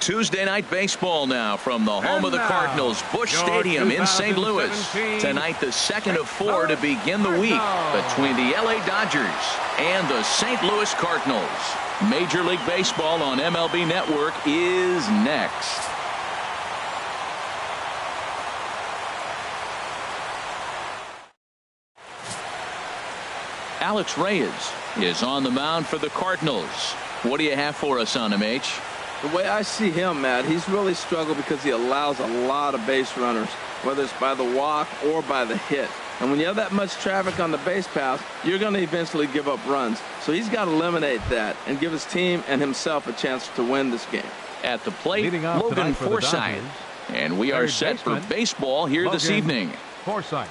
Tuesday night baseball now from the home of the Cardinals, Busch Stadium in St. Louis. Tonight, the second of 4 to begin the week between the LA Dodgers and the St. Louis Cardinals. Major League Baseball on MLB Network is next. Alex Reyes is on the mound for the Cardinals. What do you have for us on him, H? The way I see him, Matt, he's really struggled because he allows a lot of base runners, whether it's by the walk or by the hit. And when you have that much traffic on the base paths, you're going to eventually give up runs. So he's got to eliminate that and give his team and himself a chance to win this game. At the plate, Logan Forsythe. And we are set for baseball here this evening. Forsythe.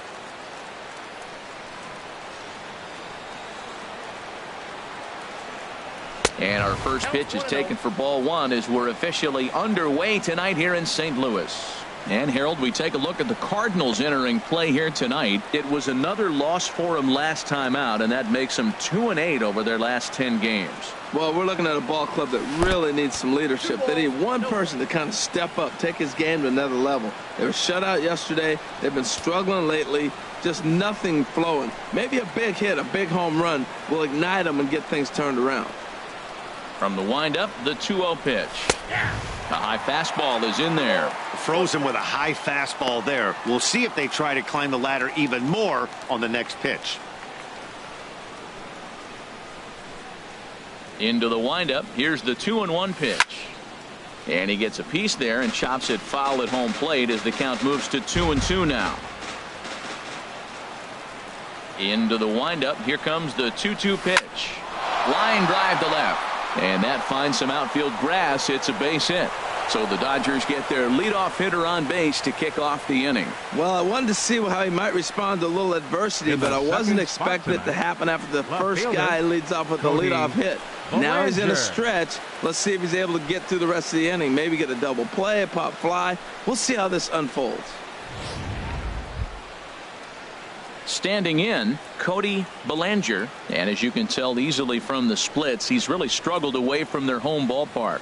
And our first pitch is taken for ball 1 as we're officially underway tonight here in St. Louis. And Harold, we take a look at the Cardinals entering play here tonight. It was another loss for them last time out, and that makes them 2-8 over their last 10 games. Well, we're looking at a ball club that really needs some leadership. They need one person to kind of step up, take his game to another level. They were shut out yesterday. They've been struggling lately. Just nothing flowing. Maybe a big hit, a big home run will ignite them and get things turned around. From the windup, the 2-0 pitch. A high fastball is in there. Frozen with a high fastball there. We'll see if they try to climb the ladder even more on the next pitch. Into the windup. Here's the 2-1 pitch. And he gets a piece there and chops it foul at home plate as the count moves to 2-2 now. Into the windup. Here comes the 2-2 pitch. Line drive to left. And that finds some outfield grass. It's a base hit. So the Dodgers get their leadoff hitter on base to kick off the inning. Well, I wanted to see how he might respond to a little adversity, but I wasn't expecting it to happen after the first guy leads off with the leadoff hit. Now he's in a stretch. Let's see if he's able to get through the rest of the inning. Maybe get a double play, a pop fly. We'll see how this unfolds. Standing in, Cody Bellinger, and as you can tell easily from the splits, he's really struggled away from their home ballpark.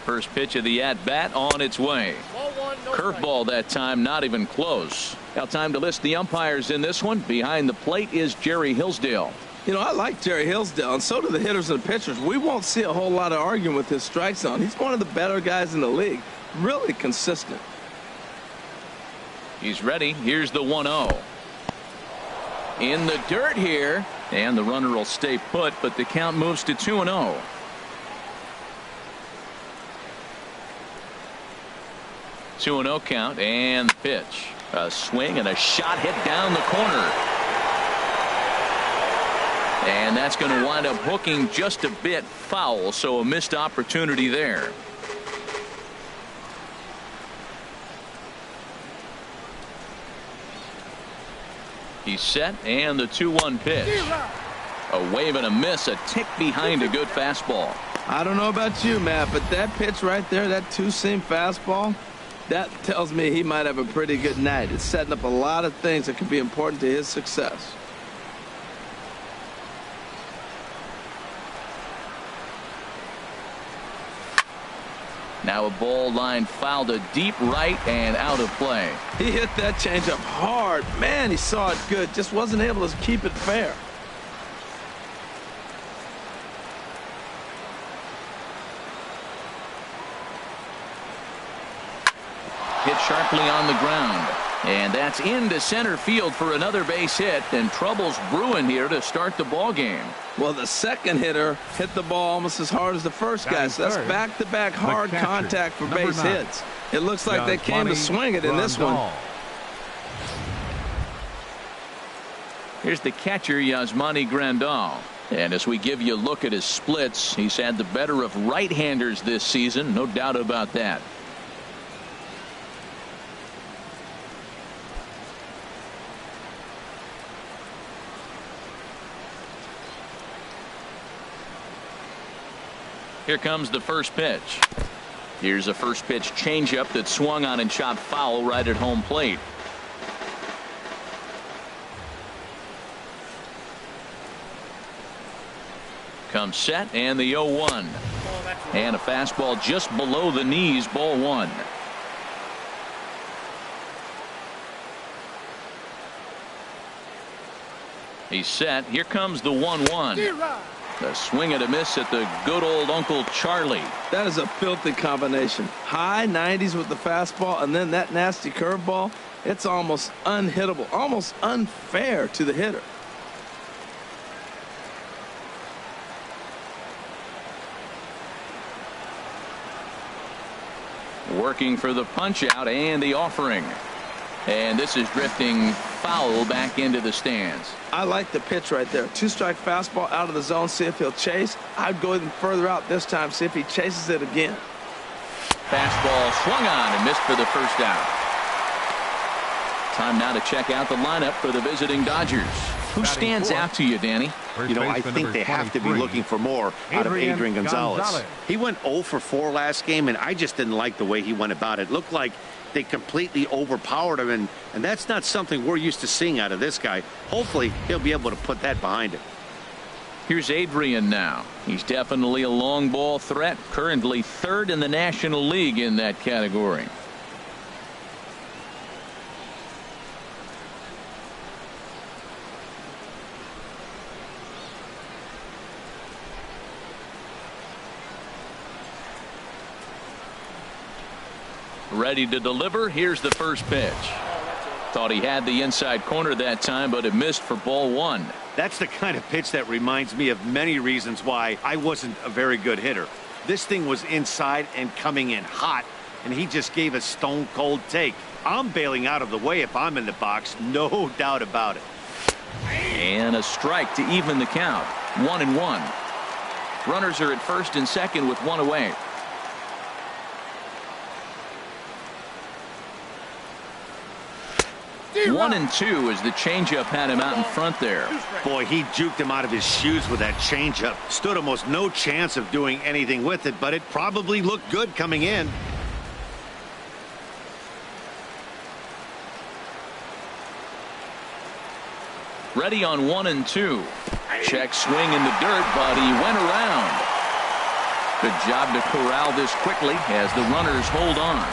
First pitch of the at-bat on its way. Curveball that time, not even close. Now time to list the umpires in this one. Behind the plate is Jerry Hillsdale. You know, I like Jerry Hillsdale, and so do the hitters and pitchers. We won't see a whole lot of arguing with his strike zone. He's one of the better guys in the league. Really consistent. He's ready. Here's the 1-0. In the dirt here. And the runner will stay put, but the count moves to 2-0. Two and 0 count, and the pitch. A swing and a shot hit down the corner. And that's going to wind up hooking just a bit foul, so a missed opportunity there. He's set, and the 2-1 pitch. A wave and a miss, a tick behind a good fastball. I don't know about you, Matt, but that pitch right there, that two-seam fastball, that tells me he might have a pretty good night. It's setting up a lot of things that could be important to his success. Now a ball line foul to deep right and out of play. He hit that changeup hard. Man, he saw it good. Just wasn't able to keep it fair. Hit sharply on the ground. And that's into center field for another base hit. And trouble's brewing here to start the ball game. Well, the second hitter hit the ball almost as hard as the first guy. So that's back-to-back hard contact for base hits. It looks like they came to swing it in this one. Here's the catcher, Yasmani Grandal. And as we give you a look at his splits, he's had the better of right-handers this season. No doubt about that. Here comes the first pitch. Here's a first pitch changeup that swung on and chopped foul right at home plate. Comes set, and the 0-1. And a fastball just below the knees, ball one. He's set. Here comes the 1-1. The swing and a miss at the good old Uncle Charlie. That is a filthy combination. High 90s with the fastball, and then that nasty curveball. It's almost unhittable, almost unfair to the hitter. Working for the punch out and the offering. And this is drifting foul back into the stands. I like the pitch right there. 2-strike fastball out of the zone. See if he'll chase. I'd go even further out this time. See if he chases it again. Fastball swung on and missed for the first out. Time now to check out the lineup for the visiting Dodgers. Who stands out to you, Danny? You know, I think they have to be looking for more out of Adrian Gonzalez. He went 0 for 4 last game, and I just didn't like the way he went about it. Looked like they completely overpowered him, and that's not something we're used to seeing out of this guy. Hopefully, he'll be able to put that behind him. Here's Adrian now. He's definitely a long ball threat, currently 3rd in the National League in that category. Ready to deliver. Here's the first pitch. Thought he had the inside corner that time, but it missed for ball one. That's the kind of pitch that reminds me of many reasons why I wasn't a very good hitter. This thing was inside and coming in hot, and he just gave a stone cold take. I'm bailing out of the way if I'm in the box, no doubt about it. And a strike to even the count. 1-1. Runners are at first and second with one away. 1-2 as the changeup had him out in front there. Boy, he juked him out of his shoes with that changeup. Stood almost no chance of doing anything with it, but it probably looked good coming in. Ready on 1-2. Check swing in the dirt, but he went around. Good job to corral this quickly as the runners hold on.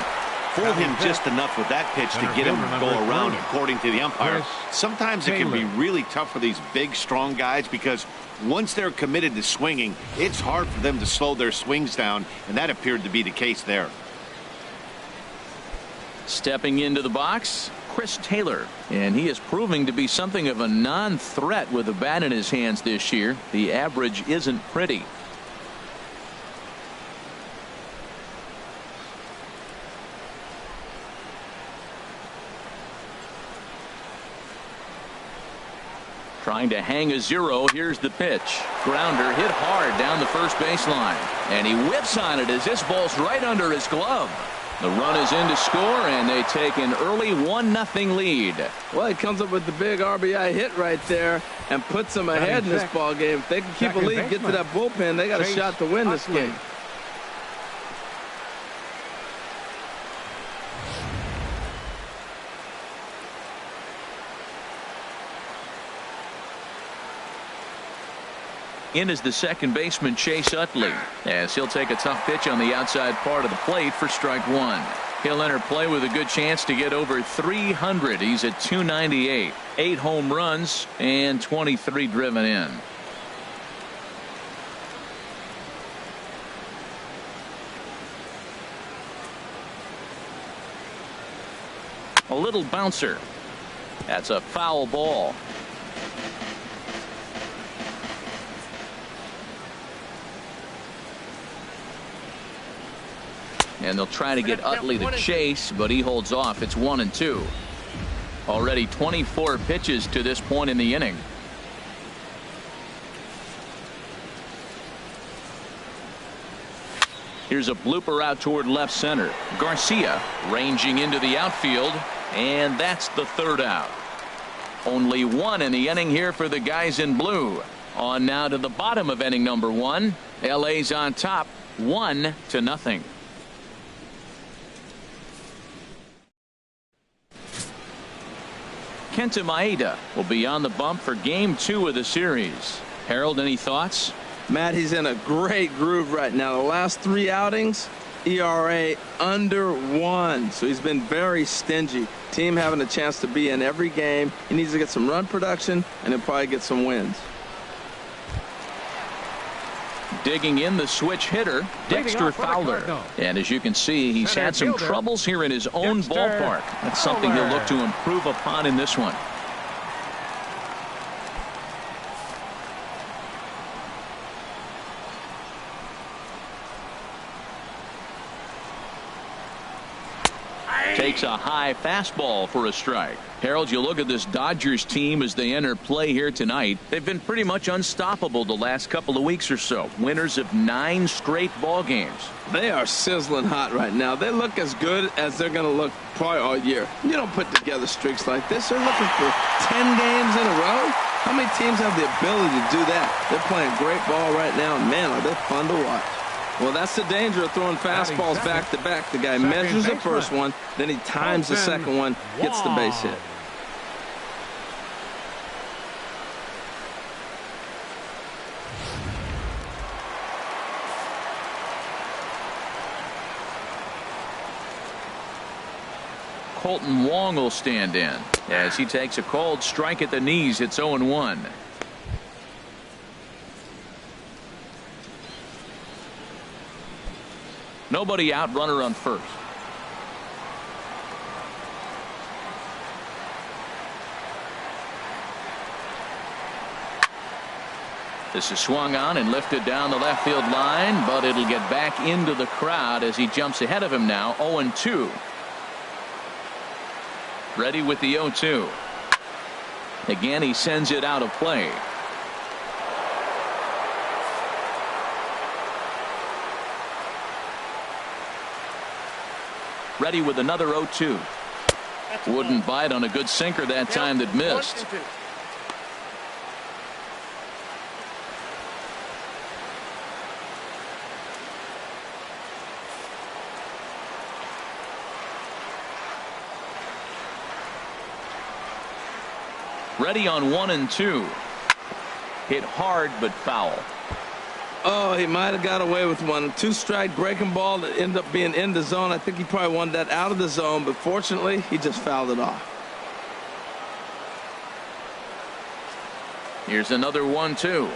Fooled him just enough with that pitch to get him to go around, according to the umpire. Sometimes it can be really tough for these big, strong guys because once they're committed to swinging, it's hard for them to slow their swings down, and that appeared to be the case there. Stepping into the box, Chris Taylor, and he is proving to be something of a non-threat with a bat in his hands this year. The average isn't pretty. Trying to hang a 0. Here's the pitch. Grounder hit hard down the first baseline. And he whips on it as this ball's right under his glove. The run is in to score, and they take an early 1-0 lead. Well, he comes up with the big RBI hit right there and puts them ahead in this ball game. If they can keep a lead, get to that bullpen, they got a shot to win this game. In is the second baseman, Chase Utley, as he'll take a tough pitch on the outside part of the plate for strike one. He'll enter play with a good chance to get over 300. He's at 298. 8 home runs and 23 driven in. A little bouncer. That's a foul ball. And they'll try to get Utley to chase, but he holds off. It's 1-2. Already 24 pitches to this point in the inning. Here's a blooper out toward left center. Garcia ranging into the outfield, and that's the third out. Only one in the inning here for the guys in blue. On now to the bottom of inning number 1. LA's on top, 1-0. Kenta Maeda will be on the bump for Game 2 of the series. Harold, any thoughts? Matt, he's in a great groove right now. The last 3 outings, ERA under 1. So he's been very stingy. Team having a chance to be in every game. He needs to get some run production, and he'll probably get some wins. Digging in the switch hitter, Dexter Fowler. And as you can see, he's had some troubles here in his own ballpark. That's something he'll look to improve upon in this one. Takes a high fastball for a strike. Harold, you look at this Dodgers team as they enter play here tonight. They've been pretty much unstoppable the last couple of weeks or so. Winners of 9 straight ball games. They are sizzling hot right now. They look as good as they're going to look probably all year. You don't put together streaks like this. They're looking for 10 games in a row. How many teams have the ability to do that? They're playing great ball right now, and man, are they fun to watch. Well, that's the danger of throwing fastballs back to back. The guy measures the first one, then he times the second one, gets the base hit. Colton Wong will stand in as he takes a cold strike at the knees. It's 0-1. Nobody out, runner on first. This is swung on and lifted down the left field line, but it'll get back into the crowd as he jumps ahead of him now. 0-2. Ready with the 0-2. Again, he sends it out of play. Ready with another 0-2. Wouldn't bite on a good sinker that time that missed. Ready on 1-2. Hit hard but foul. Oh, he might have got away with one. 2-strike breaking ball that ended up being in the zone. I think he probably wanted that out of the zone, but fortunately, he just fouled it off. Here's another 1-2.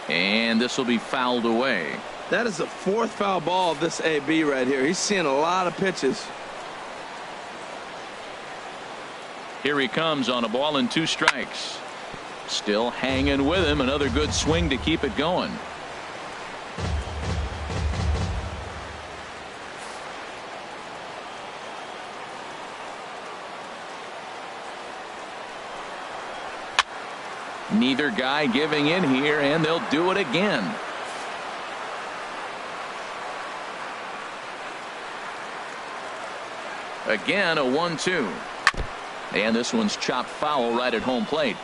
And this will be fouled away. That is the 4th foul ball of this AB right here. He's seeing a lot of pitches. Here he comes on a ball and 2 strikes. Still hanging with him. Another good swing to keep it going. Neither guy giving in here, and they'll do it again. Again, a 1-2. And this one's chopped foul right at home plate.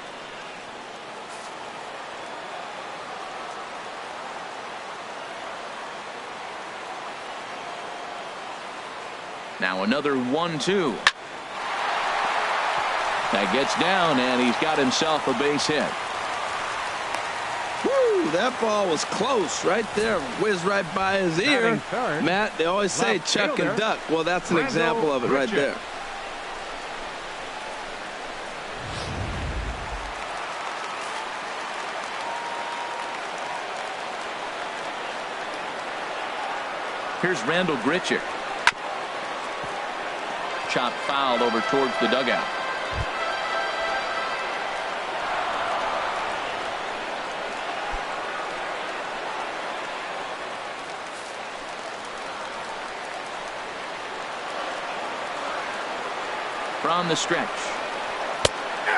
Now another 1-2. That gets down, and he's got himself a base hit. Woo, that ball was close right there. Whizzed right by his ear. Matt, they always say chuck and duck. Well, that's an example of it right there. Here's Randall Grichuk. Chopped foul over towards the dugout. From the stretch.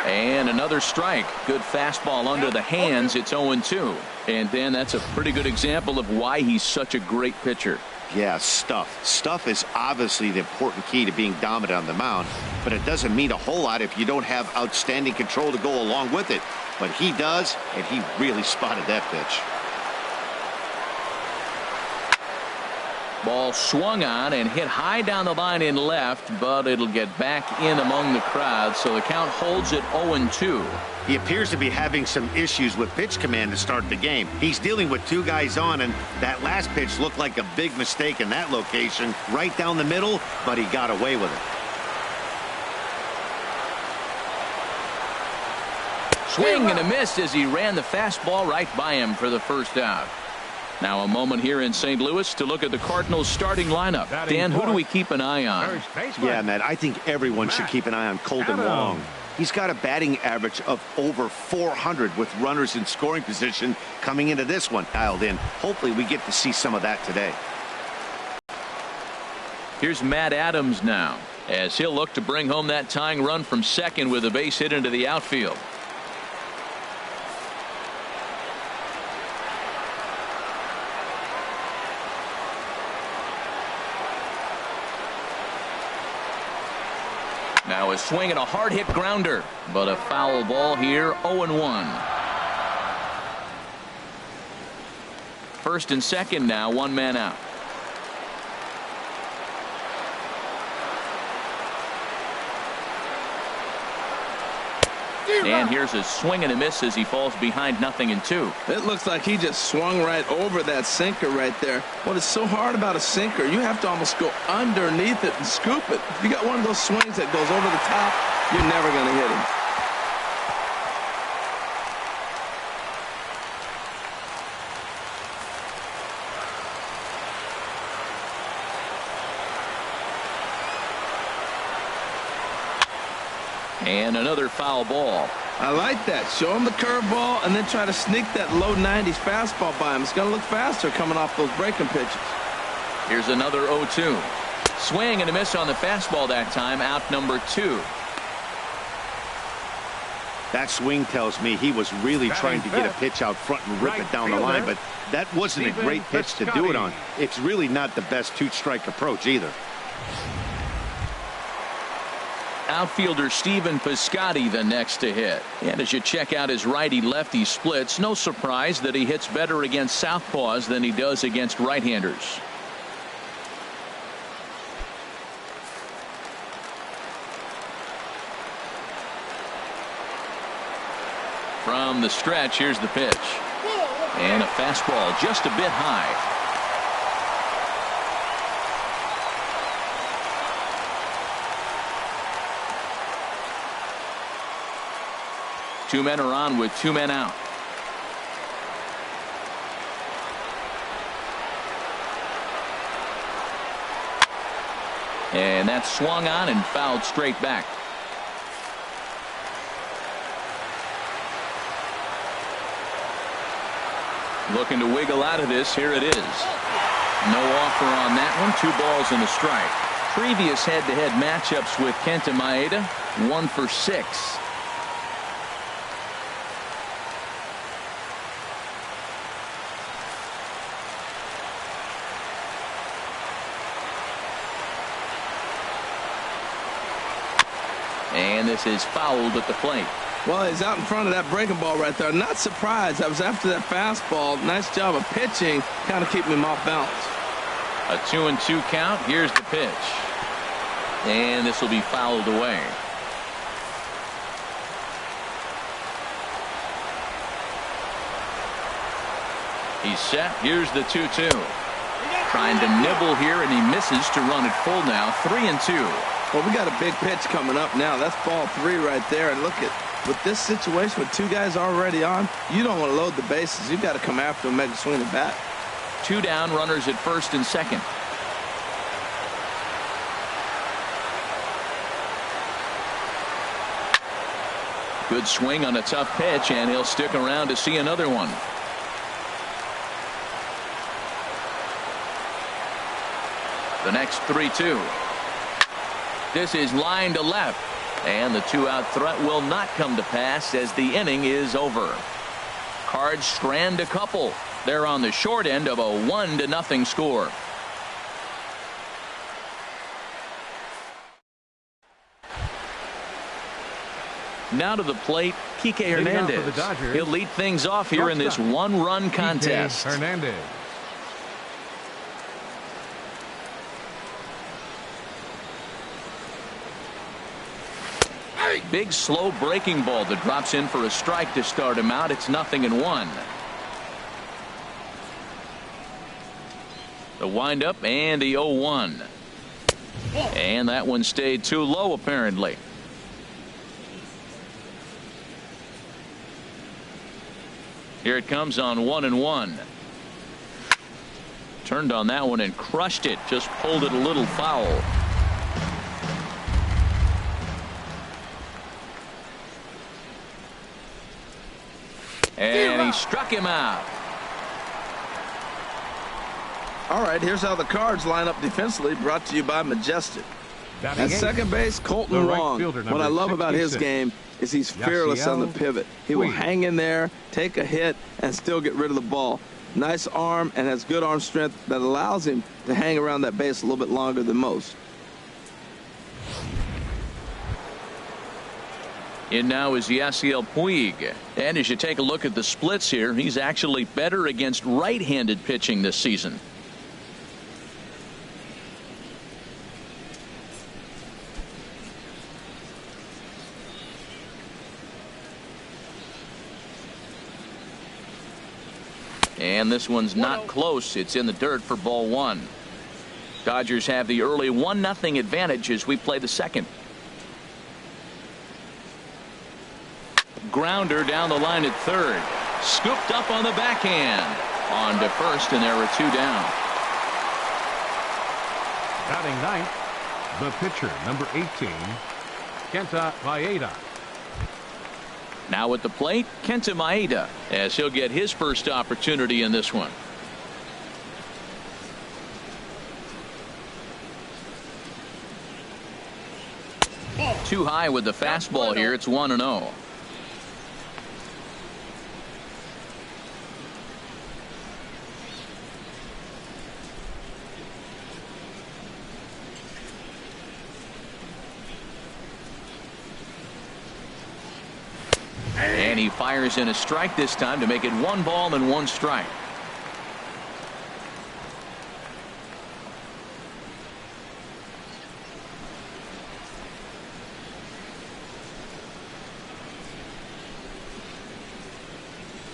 And another strike. Good fastball under the hands. It's 0-2. And then that's a pretty good example of why he's such a great pitcher. Yeah, stuff. Stuff is obviously the important key to being dominant on the mound, but it doesn't mean a whole lot if you don't have outstanding control to go along with it. But he does, and he really spotted that pitch. Ball swung on and hit high down the line in left, but it'll get back in among the crowd, so the count holds at 0-2. He appears to be having some issues with pitch command to start the game. He's dealing with two guys on, and that last pitch looked like a big mistake in that location, right down the middle, but he got away with it. Swing and a miss as he ran the fastball right by him for the first out. Now a moment here in St. Louis to look at the Cardinals starting lineup. Dan, who do we keep an eye on? Yeah, Matt, I think everyone should keep an eye on Colton Wong. He's got a batting average of over 400 with runners in scoring position coming into this one dialed in. Hopefully we get to see some of that today. Here's Matt Adams now, as he'll look to bring home that tying run from second with a base hit into the outfield. Now a swing and a hard hit grounder, but a foul ball here. 0-1. First and second now, one man out. And here's a swing and a miss as he falls behind 0-2. It looks like he just swung right over that sinker right there. What is so hard about a sinker, you have to almost go underneath it and scoop it. If you got one of those swings that goes over the top, you're never going to hit him. And another foul ball. I like that. Show him the curveball and then try to sneak that low 90s fastball by him. It's going to look faster coming off those breaking pitches. Here's another 0-2. Swing and a miss on the fastball that time. Out number 2. That swing tells me he was really trying to get a pitch out front and rip it down the line, but that wasn't a great pitch to do it on. It's really not the best two-strike approach either. Outfielder Stephen Piscotty the next to hit. And as you check out his righty-lefty splits, no surprise that he hits better against southpaws than he does against right-handers. From the stretch, here's the pitch. And a fastball just a bit high. Two men are on with two men out. And that's swung on and fouled straight back. Looking to wiggle out of this. Here it is. No offer on that one. 2 balls and a strike. Previous head-to-head matchups with Kenta Maeda, 1 for 6. And this is fouled at the plate. Well, he's out in front of that breaking ball right there. Not surprised. I was after that fastball. Nice job of pitching, kind of keeping him off balance. A 2-2 count. Here's the pitch. And this will be fouled away. He's set. Here's the 2-2. Trying to nibble here, and he misses to run it full now. 3-2. Well, we got a big pitch coming up now. That's ball 3 right there. And look at, with this situation with 2 guys already on, you don't want to load the bases. You've got to come after him, make a swing and bat. 2 down, runners at first and second. Good swing on a tough pitch, and he'll stick around to see another one. The next 3-2. This is line to left, and the 2-out threat will not come to pass as the inning is over. Cards strand a couple. They're on the short end of a 1-0 score. Now to the plate, Kike Hernandez. He'll lead things off here in this 1-run contest. Hernandez. big, slow breaking ball that drops in for a strike to start him out. It's 0-1. The windup and the 0-1. And that one stayed too low, apparently. Here it comes on 1-1. Turned on that one and crushed it. Just pulled it a little foul. And he struck him out. All right, here's how the Cards line up defensively, brought to you by Majestic. At second base, Colton Wong. What I love about his game is he's fearless on the pivot. He will hang in there, take a hit, and still get rid of the ball. Nice arm and has good arm strength that allows him to hang around that base a little bit longer than most. In now is Yasiel Puig. And as you take a look at the splits here, he's actually better against right-handed pitching this season. And this one's not close. It's in the dirt for ball one. Dodgers have the early 1-0 advantage as we play the second. Grounder down the line at third. Scooped up on the backhand. On to first, and there were 2 down. Batting ninth, the pitcher, number 18, Kenta Maeda. Now at the plate, Kenta Maeda, as he'll get his first opportunity in this one. Too high with the fastball here. It's 1-0. And he fires in a strike this time to make it 1 ball and 1 strike.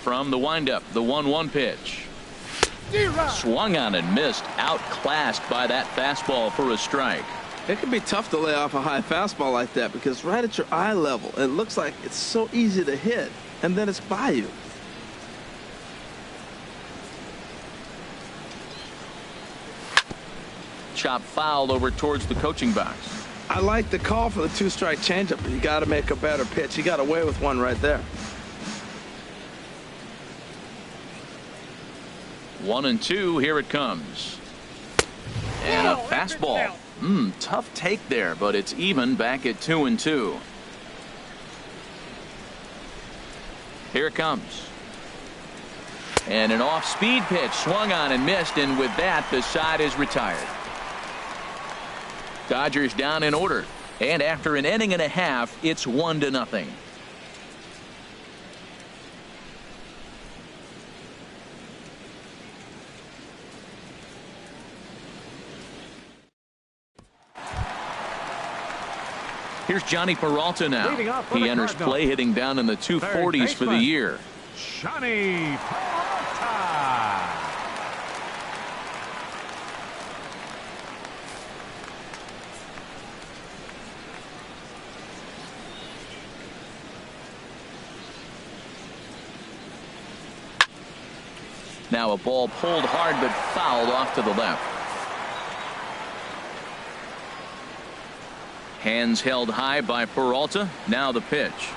From the windup, the 1-1 pitch. Swung on and missed. Outclassed by that fastball for a strike. It can be tough to lay off a high fastball like that because right at your eye level, it looks like it's so easy to hit, and then it's by you. Chop foul over towards the coaching box. I like the call for the 2-strike changeup, but you got to make a better pitch. He got away with one right there. 1-2. Here it comes. And a fastball. Tough take there, but it's even back at 2-2. Here it comes. And an off-speed pitch swung on and missed, and with that, the side is retired. Dodgers down in order, and after an inning and a half, it's 1-0. Here's Johnny Peralta now. He enters play hitting down in the 240s for the year. Johnny Peralta. Now a ball pulled hard but fouled off to the left. Hands held high by Peralta. Now the pitch.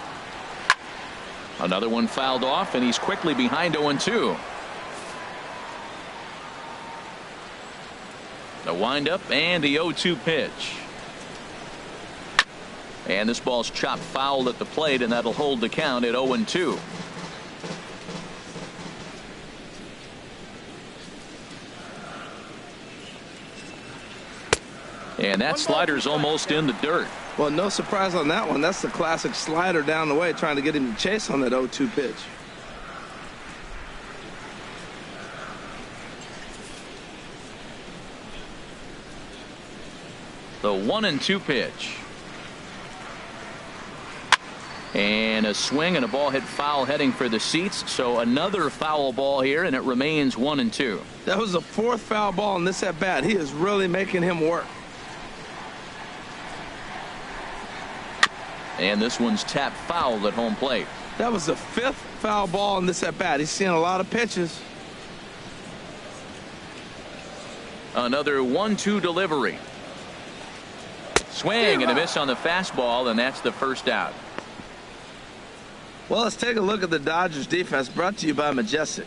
Another one fouled off, and he's quickly behind 0-2. The windup and the 0-2 pitch. And this ball's chopped foul at the plate, and that'll hold the count at 0-2. And that slider's almost in the dirt. Well, no surprise on that one. That's the classic slider down the way, trying to get him to chase on that 0-2 pitch. The 1-2 pitch. And a swing and a ball hit foul heading for the seats. So another foul ball here, and it remains 1-2. That was the 4th foul ball in this at bat. He is really making him work. And this one's tapped foul at home plate. That was the 5th foul ball in this at bat. He's seeing a lot of pitches. Another 1-2 delivery. Swing and a miss on the fastball, and that's the first out. Well, let's take a look at the Dodgers defense, brought to you by Majestic.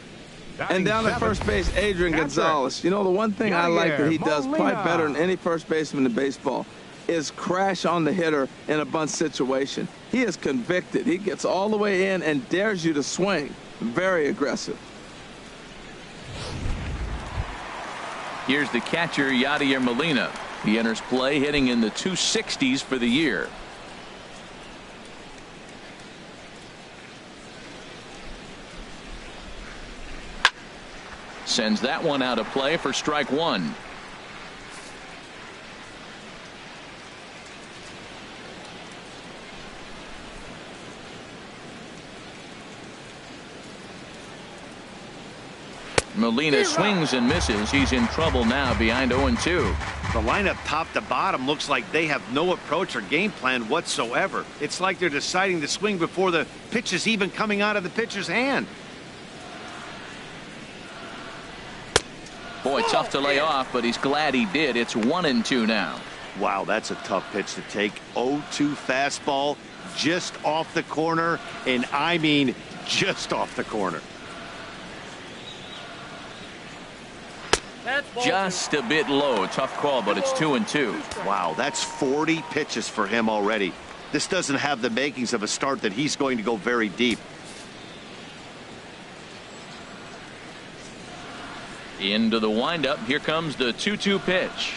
And down at first base, Adrian Gonzalez. You know, the one thing I like that he does quite better than any first baseman in baseball is crash on the hitter in a bunt situation. He is convicted. He gets all the way in and dares you to swing. Very aggressive. Here's the catcher, Yadier Molina. He enters play hitting in the 260s for the year. Sends that one out of play for strike one. Molina swings and misses. He's in trouble now, behind 0-2. The lineup top to bottom looks like they have no approach or game plan whatsoever. It's like they're deciding to swing before the pitch is even coming out of the pitcher's hand. Boy, tough to lay off, but he's glad he did. It's 1-2 now. Wow, that's a tough pitch to take. 0-2 fastball just off the corner, and I mean just off the corner. Just a bit low. Tough call, but it's 2-2. Wow, that's 40 pitches for him already. This doesn't have the makings of a start that he's going to go very deep. Into the windup. Here comes the 2-2 pitch.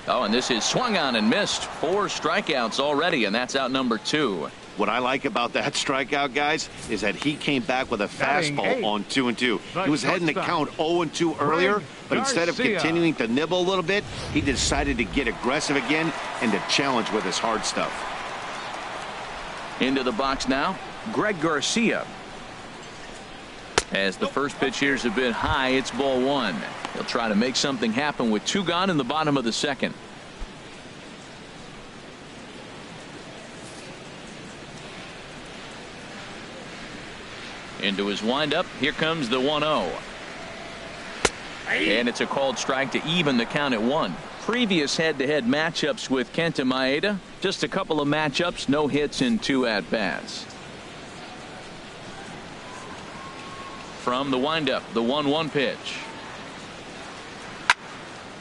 Oh, and this is swung on and missed. 4 strikeouts already, and that's out number 2. What I like about that strikeout, guys, is that he came back with a fastball on 2-2. He was heading to count 0-2 earlier, but instead of continuing to nibble a little bit, he decided to get aggressive again and to challenge with his hard stuff. Into the box now, Greg Garcia. As the first pitch here's a bit high, it's ball 1. He'll try to make something happen with 2 gone in the bottom of the second. Into his windup. Here comes the 1-0. And it's a called strike to even the count at 1. Previous head-to-head matchups with Kenta Maeda. Just a couple of matchups, no hits in 2 at-bats. From the windup, the 1-1 pitch.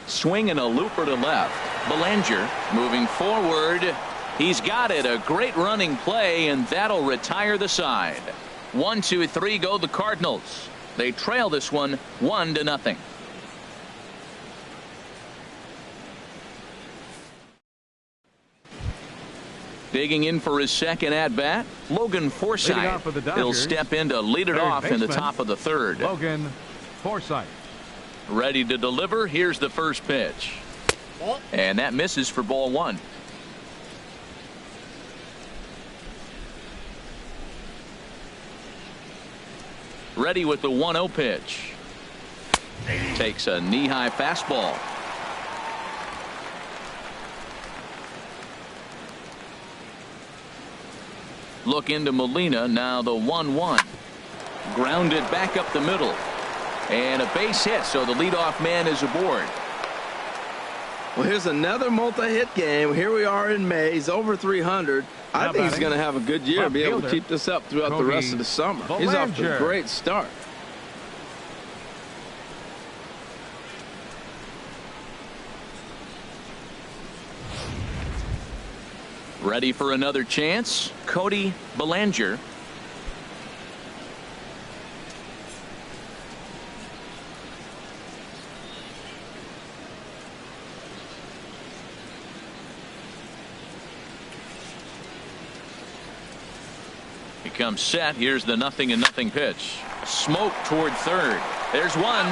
Swing and a looper to left. Belanger moving forward. He's got it. A great running play, and that'll retire the side. 1-2-3 go the Cardinals. They trail this one 1-0. Digging in for his second at bat, Logan Forsythe. He'll step in to lead it off in the top of the 3rd. Logan Forsythe. Ready to deliver. Here's the first pitch. And that misses for ball 1. Ready with the 1-0 pitch. Takes a knee-high fastball. Look into Molina. Now the 1-1. Grounded back up the middle. And a base hit, so the leadoff man is aboard. Well, here's another multi-hit game. Here we are in May. He's over 300. I think he's going to have a good year and be able to keep this up throughout the rest of the summer. He's off to a great start. Ready for another chance, Cody Belanger. He comes set. Here's the 0-0 pitch. Smoke toward 3rd. There's one.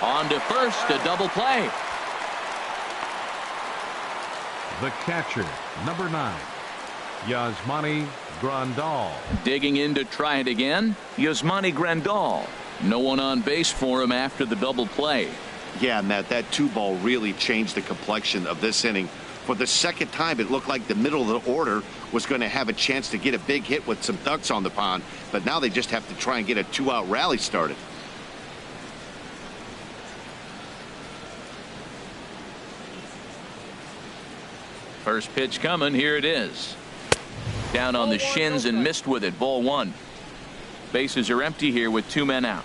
On to 1st, a double play. The catcher, number 9. Yasmani Grandal. Digging in to try it again, Yasmani Grandal. No one on base for him after the double play. Yeah, Matt, that 2-ball really changed the complexion of this inning. For the second time, it looked like the middle of the order was going to have a chance to get a big hit with some ducks on the pond, but now they just have to try and get a 2-out rally started. First pitch coming. Here it is. Down on the shins and missed with it. Ball 1. Bases are empty here with 2 men out.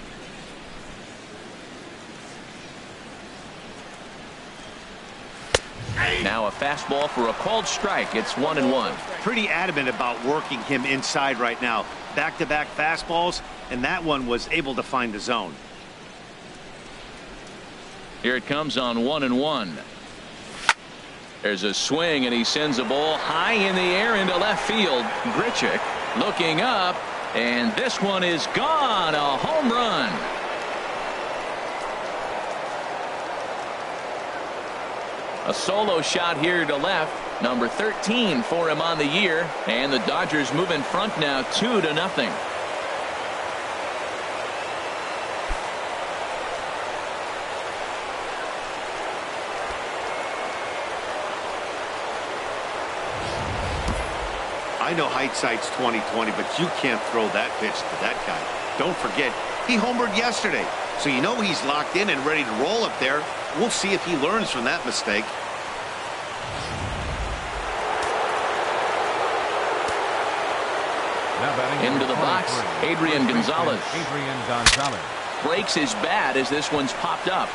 Now a fastball for a called strike. It's 1-1. Pretty adamant about working him inside right now. Back-to-back fastballs, and that one was able to find the zone. Here it comes on 1-1. There's a swing, and he sends a ball high in the air into left field. Grichuk looking up, and this one is gone. A home run. A solo shot here to left. Number 13 for him on the year, and the Dodgers move in front now 2-0. I know hindsight's 20/20, but you can't throw that pitch to that guy. Don't forget, he homered yesterday, so you know he's locked in and ready to roll up there. We'll see if he learns from that mistake. Into the box, Adrian Gonzalez. Adrian Gonzalez Breaks his bat as this one's popped up.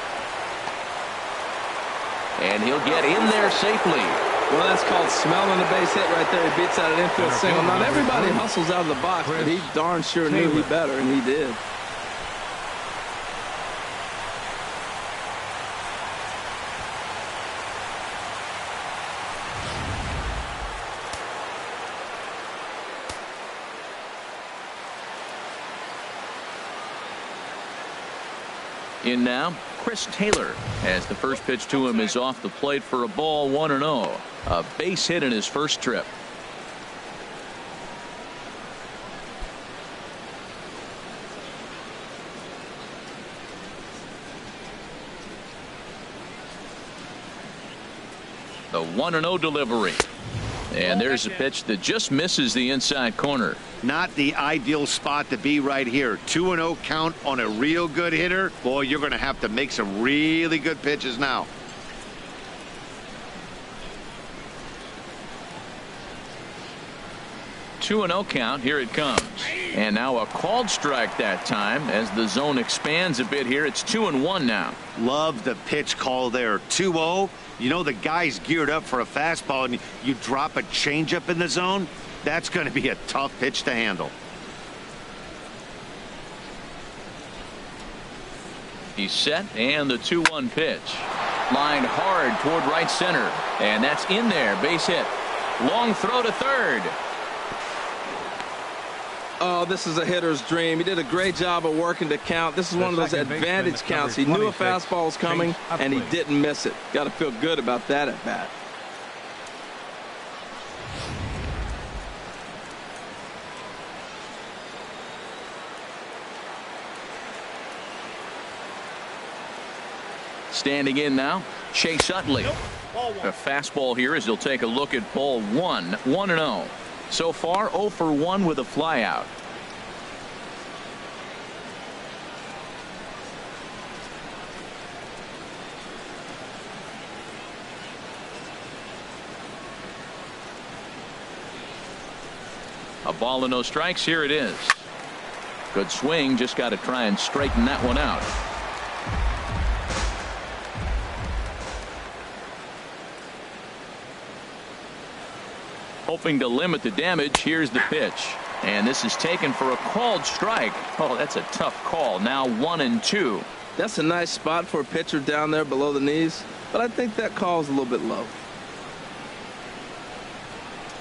And he'll get in there safely. Well, that's called smelling a base hit right there. He beats out an infield single. Not everybody hustles out of the box, but he darn sure knew he better, and he did. In now, Chris Taylor, as the first pitch to him is off the plate for a ball. 1-0. A base hit in his first trip. The 1-0 delivery. And there's a pitch that just misses the inside corner. Not the ideal spot to be right here. 2-0 count on a real good hitter. Boy, you're going to have to make some really good pitches now. Two 2-0 count. Here it comes. And now a called strike that time as the zone expands a bit here. It's 2-1 now. Love the pitch call there. 2-0. You know the guy's geared up for a fastball, and you drop a changeup in the zone. That's going to be a tough pitch to handle. He's set, and the 2-1 pitch. Lined hard toward right center. And that's in there. Base hit. Long throw to third. Oh, this is a hitter's dream. He did a great job of working the count. This is one of those advantage counts. He knew a fastball was coming, and he didn't miss it. Got to feel good about that at bat. Standing in now, Chase Utley. A fastball here as he'll take a look at ball 1. 1-0. So far 0 for 1 with a flyout. A ball and no strikes. Here it is. Good swing. Just got to try and straighten that one out. Hoping to limit the damage. Here's the pitch. And this is taken for a called strike. Oh, that's a tough call. Now 1-2. That's a nice spot for a pitcher down there below the knees, but I think that call's a little bit low.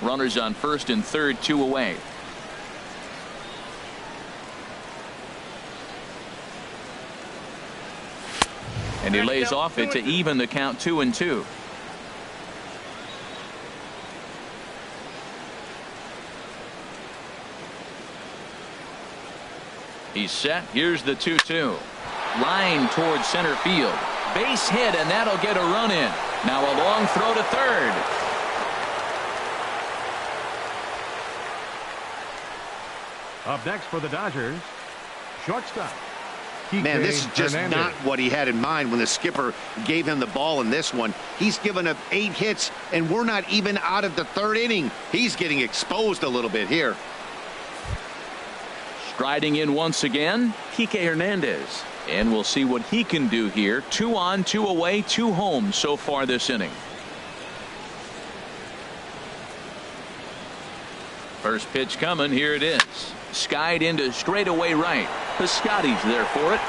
Runners on first and third, 2 away. And he lays off it to even the count 2-2. He's set. Here's the 2-2. Line towards center field. Base hit, and that'll get a run in. Now a long throw to third. Up next for the Dodgers, shortstop. Man, this is just not what he had in mind when the skipper gave him the ball in this one. He's given up 8 hits, and we're not even out of the 3rd inning. He's getting exposed a little bit here. Striding in once again, Kike Hernandez. And we'll see what he can do here. 2 on, 2 away, 2 home so far this inning. First pitch coming. Here it is. Skied into straightaway right. Piscotty's there for it.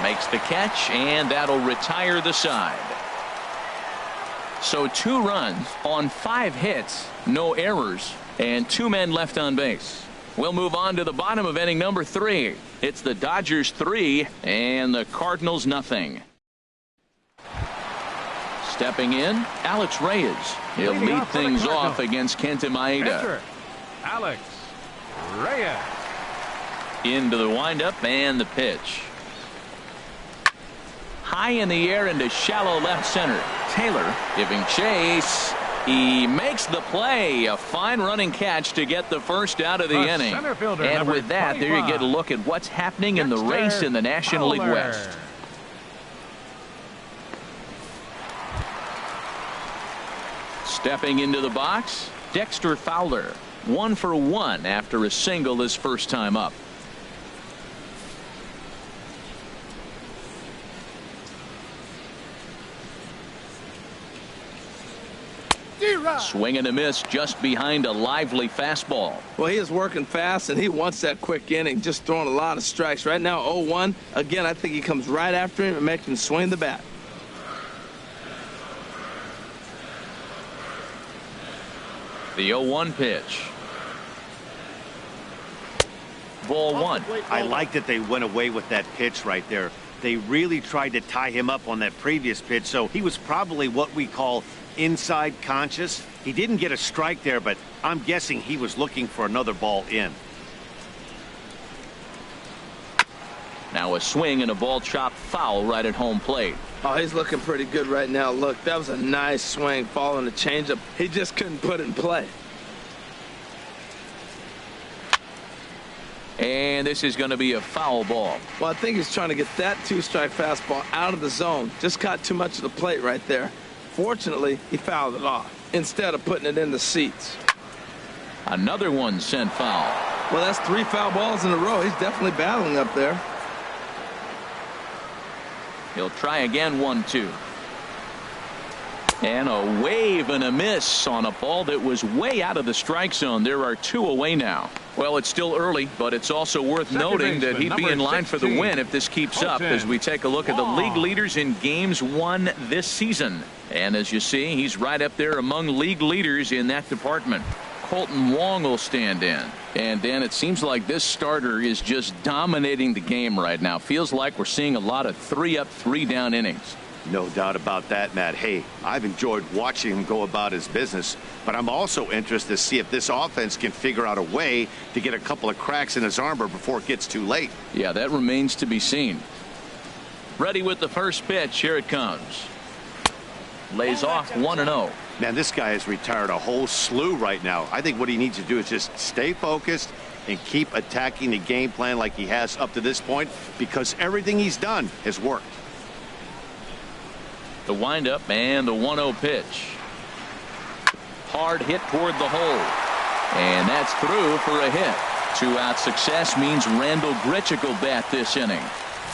Makes the catch, and that'll retire the side. So 2 runs on 5 hits, no errors, and 2 men left on base. We'll move on to the bottom of inning number 3. It's the Dodgers 3 and the Cardinals nothing. Stepping in, Alex Reyes. He'll lead things off against Kenta Maeda. Alex Reyes. Into the windup and the pitch. High in the air into shallow left center. Taylor giving chase. He makes the play. A fine running catch to get the first out of the inning. And with that, 25. There you get a look at what's happening in the race in the National League West. Stepping into the box, Dexter Fowler. 1 for 1 after a single his first time up. Swing and a miss just behind a lively fastball. Well, he is working fast, and he wants that quick inning, just throwing a lot of strikes. Right now, 0-1. Again, I think he comes right after him and makes him swing the bat. The 0-1 pitch. Ball 1. I like that they went away with that pitch right there. They really tried to tie him up on that previous pitch, so he was probably what we call inside conscious. He didn't get a strike there, but I'm guessing he was looking for another ball in. Now a swing and a ball chopped foul right at home plate. Oh, he's looking pretty good right now. Look, that was a nice swing following the changeup. He just couldn't put it in play. And this is going to be a foul ball. Well, I think he's trying to get that 2-strike fastball out of the zone. Just caught too much of the plate right there. Fortunately, he fouled it off instead of putting it in the seats. Another one sent foul. Well, that's 3 foul balls in a row. He's definitely battling up there. He'll try again. 1-2. And a wave and a miss on a ball that was way out of the strike zone. There are 2 away now. Well, it's still early, but it's also worth noting that he'd be in line for the win if this keeps up as we take a look at the league leaders in games won this season. And as you see, he's right up there among league leaders in that department. Colton Wong will stand in. And Dan, it seems like this starter is just dominating the game right now. Feels like we're seeing a lot of 3-up, 3-down innings. No doubt about that, Matt. Hey, I've enjoyed watching him go about his business, but I'm also interested to see if this offense can figure out a way to get a couple of cracks in his armor before it gets too late. Yeah, that remains to be seen. Ready with the first pitch. Here it comes. Lays off 1-0. Man, this guy has retired a whole slew right now. I think what he needs to do is just stay focused and keep attacking the game plan like he has up to this point, because everything he's done has worked. The windup and the 1-0 pitch. Hard hit toward the hole. And that's through for a hit. 2-out success means Randall Grichuk will bat this inning.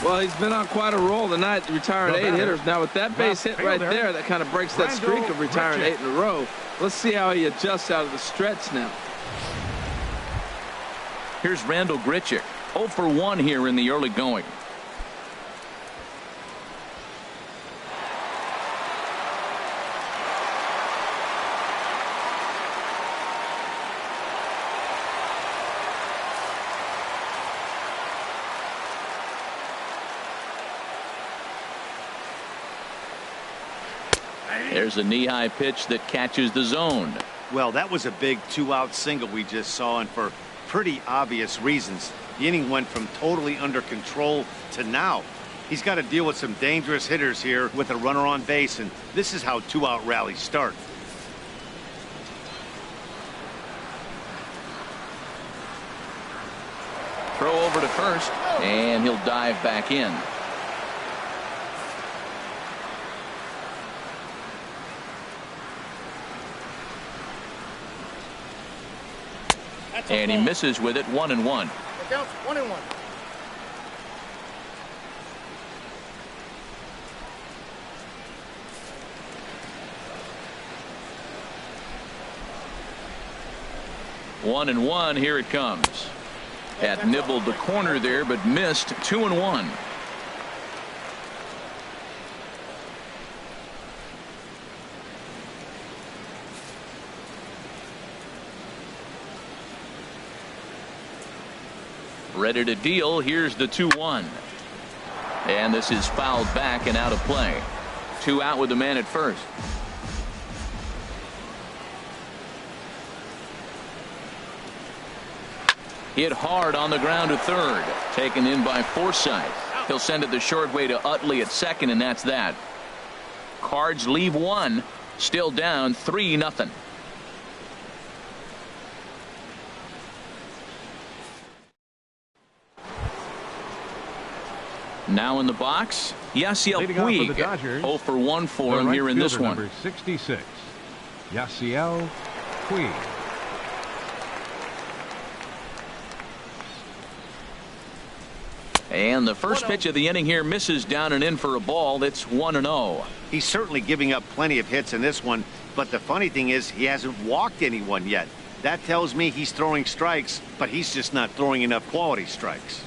Well, he's been on quite a roll tonight, retiring 8 hitters. Now, with that base hit right there, that kind of breaks that streak of retiring 8 in a row. Let's see how he adjusts out of the stretch now. Here's Randall Grichuk. 0 for 1 here in the early going. There's a knee-high pitch that catches the zone. Well, that was a big 2-out single we just saw, and for pretty obvious reasons. The inning went from totally under control to now. He's got to deal with some dangerous hitters here with a runner on base, and this is how two-out rallies start. Throw over to first, and he'll dive back in. And he misses with it, 1-1. It counts 1-1. One and one, here it comes. Had nibbled the corner there, but missed. 2-1. Ready to deal. Here's the 2-1. And this is fouled back and out of play. 2 out with the man at first. Hit hard on the ground to third. Taken in by Forsythe. He'll send it the short way to Utley at second, and that's that. Cards leave one. Still down 3-0. Now in the box, Yasiel Puig. 0 for 1 for him here in this one. Number 66, Yasiel Puig. And the first pitch of the inning here misses down and in for a ball. That's 1-0. He's certainly giving up plenty of hits in this one, but the funny thing is he hasn't walked anyone yet. That tells me he's throwing strikes, but he's just not throwing enough quality strikes.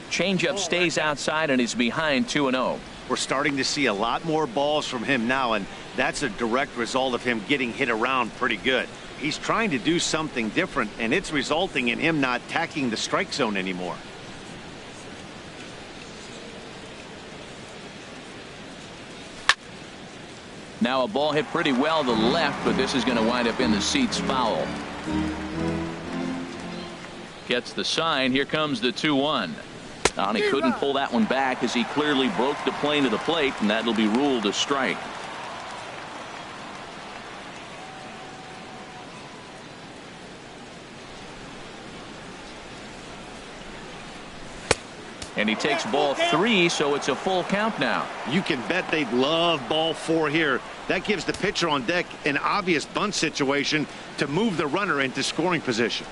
Changeup stays outside and is behind 2-0. We're starting to see a lot more balls from him now, and that's a direct result of him getting hit around pretty good. He's trying to do something different, and it's resulting in him not tacking the strike zone anymore. Now a ball hit pretty well to the left, but this is going to wind up in the seats foul. Gets the sign. Here comes the 2-1. And he couldn't pull that one back as he clearly broke the plane of the plate, and that'll be ruled a strike. And he takes ball 3, so it's a full count now. You can bet they'd love ball 4 here. That gives the pitcher on deck an obvious bunt situation to move the runner into scoring position.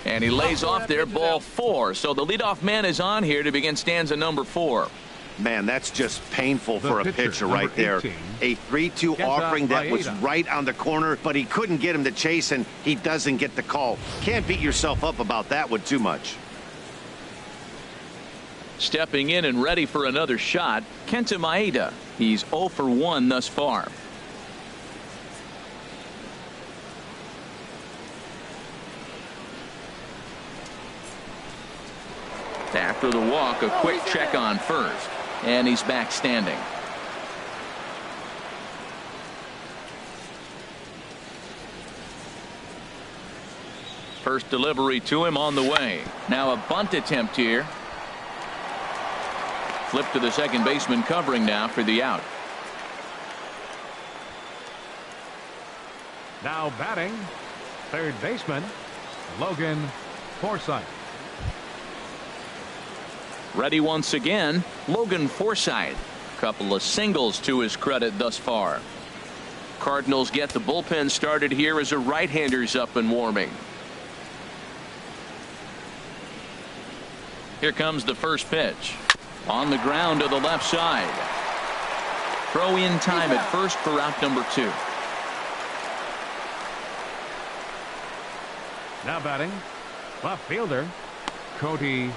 And he lays off there, ball 4. So the leadoff man is on here to begin stanza number 4. Man, that's just painful for a pitcher right there. 18, a 3-2 offering that was right on the corner, but he couldn't get him to chase, and he doesn't get the call. Can't beat yourself up about that one too much. Stepping in and ready for another shot, Kenta Maeda. He's 0 for 1 thus far. After the walk, a quick check on first, and he's back standing. First delivery to him on the way. Now a bunt attempt here. Flip to the second baseman covering now for the out. Now batting, third baseman, Logan Forsythe. Ready once again, Logan Forsythe. Couple of singles to his credit thus far. Cardinals get the bullpen started here as a right-hander's up and warming. Here comes the first pitch. On the ground to the left side. Throw in time at first for out number 2. Now batting, left fielder, Cody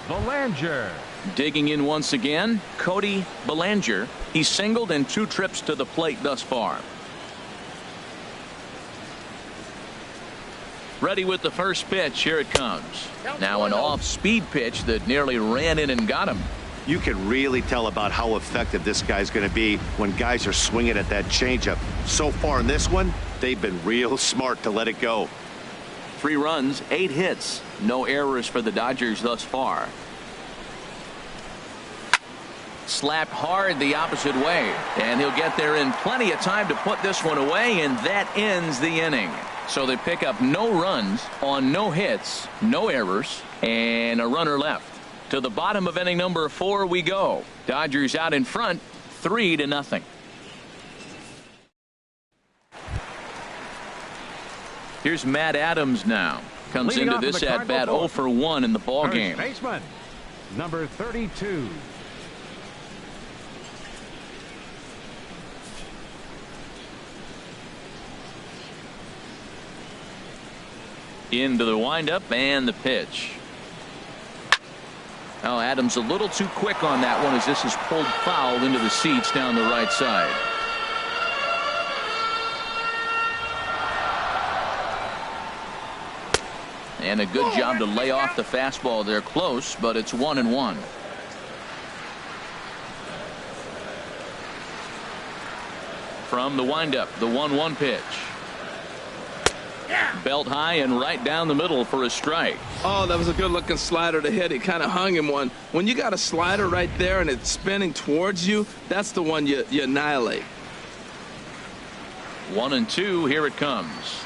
Bellinger. Digging in once again, Cody Bellinger. He's singled in 2 trips to the plate thus far. Ready with the first pitch. Here it comes. Now an off-speed pitch that nearly ran in and got him. You can really tell about how effective this guy's going to be when guys are swinging at that changeup. So far in this one, they've been real smart to let it go. 3 runs, 8 hits. No errors for the Dodgers thus far. Slapped hard the opposite way, and he'll get there in plenty of time to put this one away, and that ends the inning. So they pick up no runs on no hits, no errors, and a runner left. To the bottom of inning number 4 we go. Dodgers out in front, 3-0. Here's Matt Adams now. Comes Leading into this at bat 0 for 1 in the ball game. Baseman, number 32. Into the windup and the pitch. Oh, Adams a little too quick on that one as this is pulled foul into the seats down the right side. And a good job to lay off the fastball there close, but it's 1-1. From the windup, the 1-1 pitch. Belt high and right down the middle for a strike. Oh, that was a good looking slider to hit. He kind of hung him one. When you got a slider right there and it's spinning towards you, that's the one you annihilate. 1-2. Here it comes.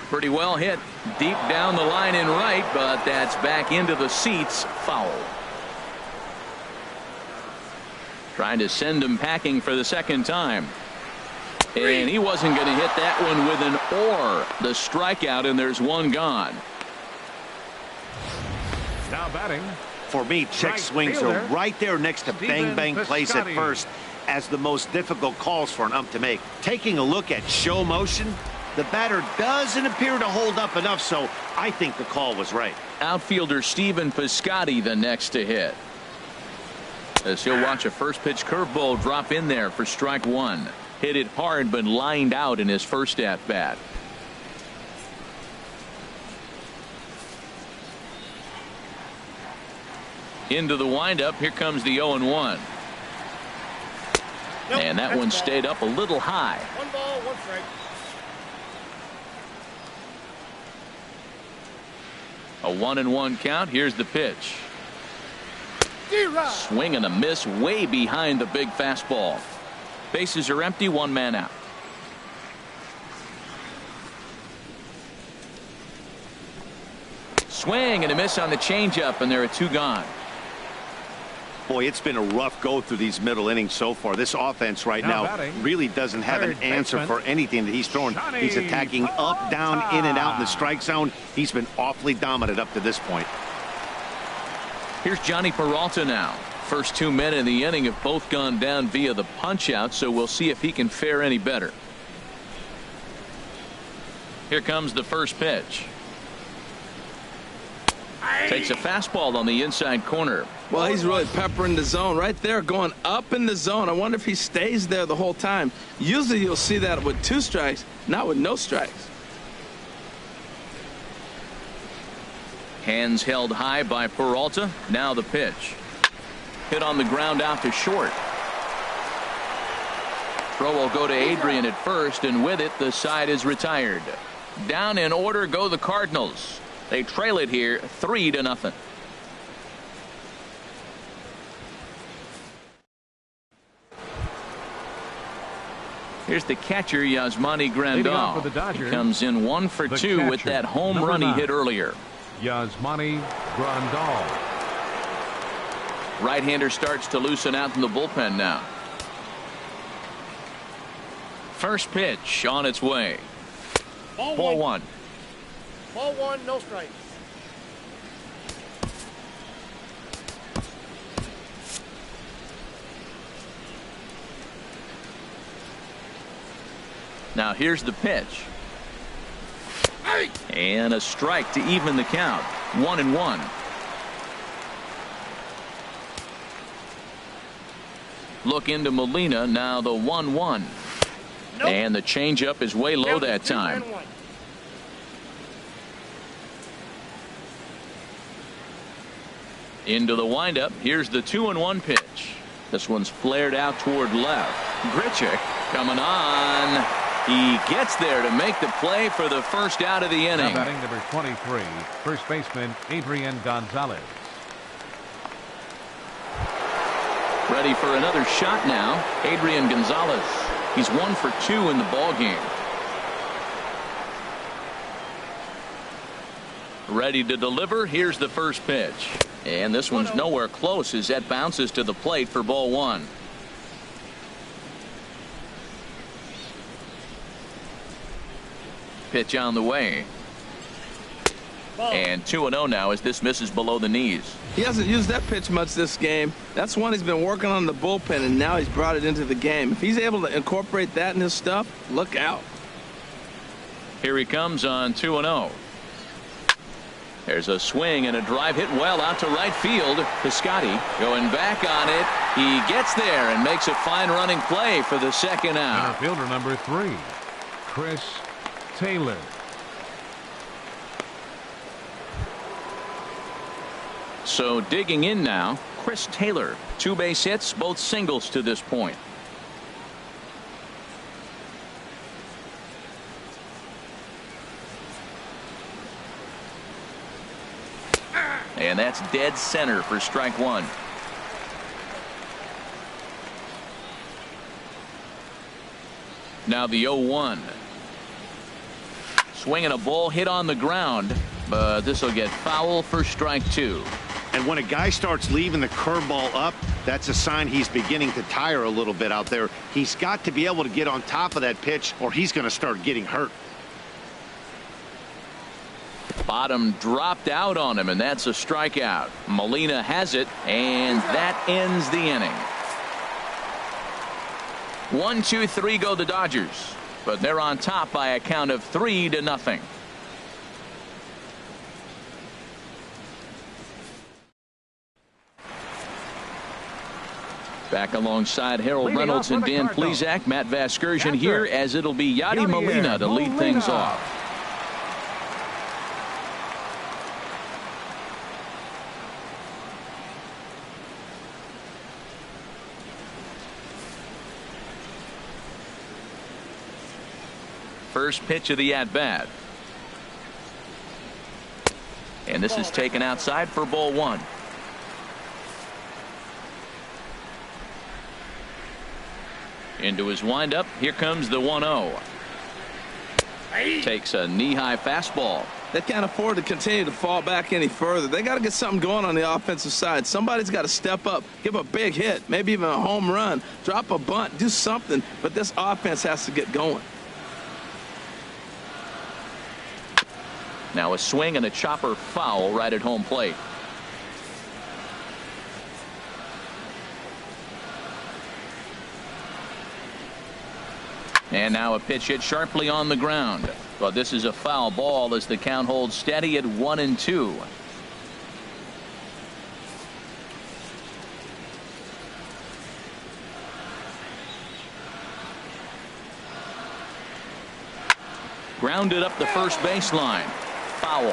Pretty well hit deep down the line in right, but that's back into the seats. Foul. Trying to send him packing for the second time. And he wasn't going to hit that one with an or. The strikeout, and there's one gone. Now batting. For me, check Right swings fielder, are right there next to Stephen bang plays at Piscotty. first as the most difficult calls for an ump to make. Taking a look at show motion, the batter doesn't appear to hold up enough, so I think the call was right. Outfielder Stephen Piscotty the next to hit. As he'll watch a first pitch curveball drop in there for strike 1. Hit it hard but lined out in his first at bat. Into the windup. Here comes the 0-1. Nope, and that one stayed up a little high. 1 ball, 1 strike. A 1-1 count. Here's the pitch. D-Rod. Swing and a miss way behind the big fastball. Bases are empty, 1 man out. Swing and a miss on the changeup, and there are 2 gone. Boy, it's been a rough go through these middle innings so far. This offense right Now now batting, really doesn't have an third answer baseman, for anything that he's throwing. Johnny He's attacking up, down, in and out in the strike zone. He's been awfully dominant up to this point. Here's Johnny Peralta now. First 2 men in the inning have both gone down via the punch out, so we'll see if he can fare any better. Here comes the first pitch. Takes a fastball on the inside corner. Well, he's really peppering the zone right there, going up in the zone. I wonder if he stays there the whole time. Usually you'll see that with 2 strikes, not with no strikes. Hands held high by Peralta. Now the pitch. Hit on the ground out to short. Throw will go to Adrian at first, and with it the side is retired. Down in order go the Cardinals. They trail it here 3-0. Here's the catcher, Yasmani Leading off for the Grandal. Dodgers, He comes in 1 for the 2 with catcher, that home number run he 9. hit earlier. Yasmani Grandal. Right-hander starts to loosen out in the bullpen now. First pitch on its way. Ball 1. Ball 1, no strikes. Now here's the pitch. Hey! And a strike to even the count. 1-1. Look into Molina. Now the 1-1. Nope. And the changeup is way low that time. 2-1. Into the windup. Here's the 2-1 pitch. This one's flared out toward left. Grichuk coming on. He gets there to make the play for the first out of the inning. Now batting number 23, first baseman Adrian Gonzalez. Ready for another shot now. Adrian Gonzalez. He's 1 for 2 in the ball game. Ready to deliver. Here's the first pitch. And this one's nowhere close as that bounces to the plate for ball 1. Pitch on the way. And 2-0 now as this misses below the knees. He hasn't used that pitch much this game. That's one he's been working on in the bullpen, and now he's brought it into the game. If he's able to incorporate that in his stuff, look out. Here he comes on 2-0. There's a swing and a drive hit well out to right field. Piscotty going back on it. He gets there and makes a fine running play for the second out. Center fielder number 3, Chris Taylor. So digging in now, Chris Taylor. 2 base hits, both singles to this point. And that's dead center for strike 1. Now the 0-1. Swinging a ball hit on the ground, but this will get foul for strike 2. And when a guy starts leaving the curveball up, that's a sign he's beginning to tire a little bit out there. He's got to be able to get on top of that pitch or he's going to start getting hurt. Bottom dropped out on him, and that's a strikeout. Molina has it, and that ends the inning. 1, 2, 3 go the Dodgers, but they're on top by a count of 3-0. Back alongside Harold Reynolds and Dan Plesac, Matt Vasgersian here, as it'll be Yadi Molina to lead things off. First pitch of the at-bat. And this is taken outside for ball 1. Into his windup. Here comes the 1-0. Takes a knee-high fastball. They can't afford to continue to fall back any further. They got to get something going on the offensive side. Somebody's got to step up, give a big hit, maybe even a home run, drop a bunt, do something. But this offense has to get going. Now a swing and a chopper foul right at home plate. And now a pitch hit sharply on the ground. But this is a foul ball as the count holds steady at 1-2. Grounded up the first baseline. Foul.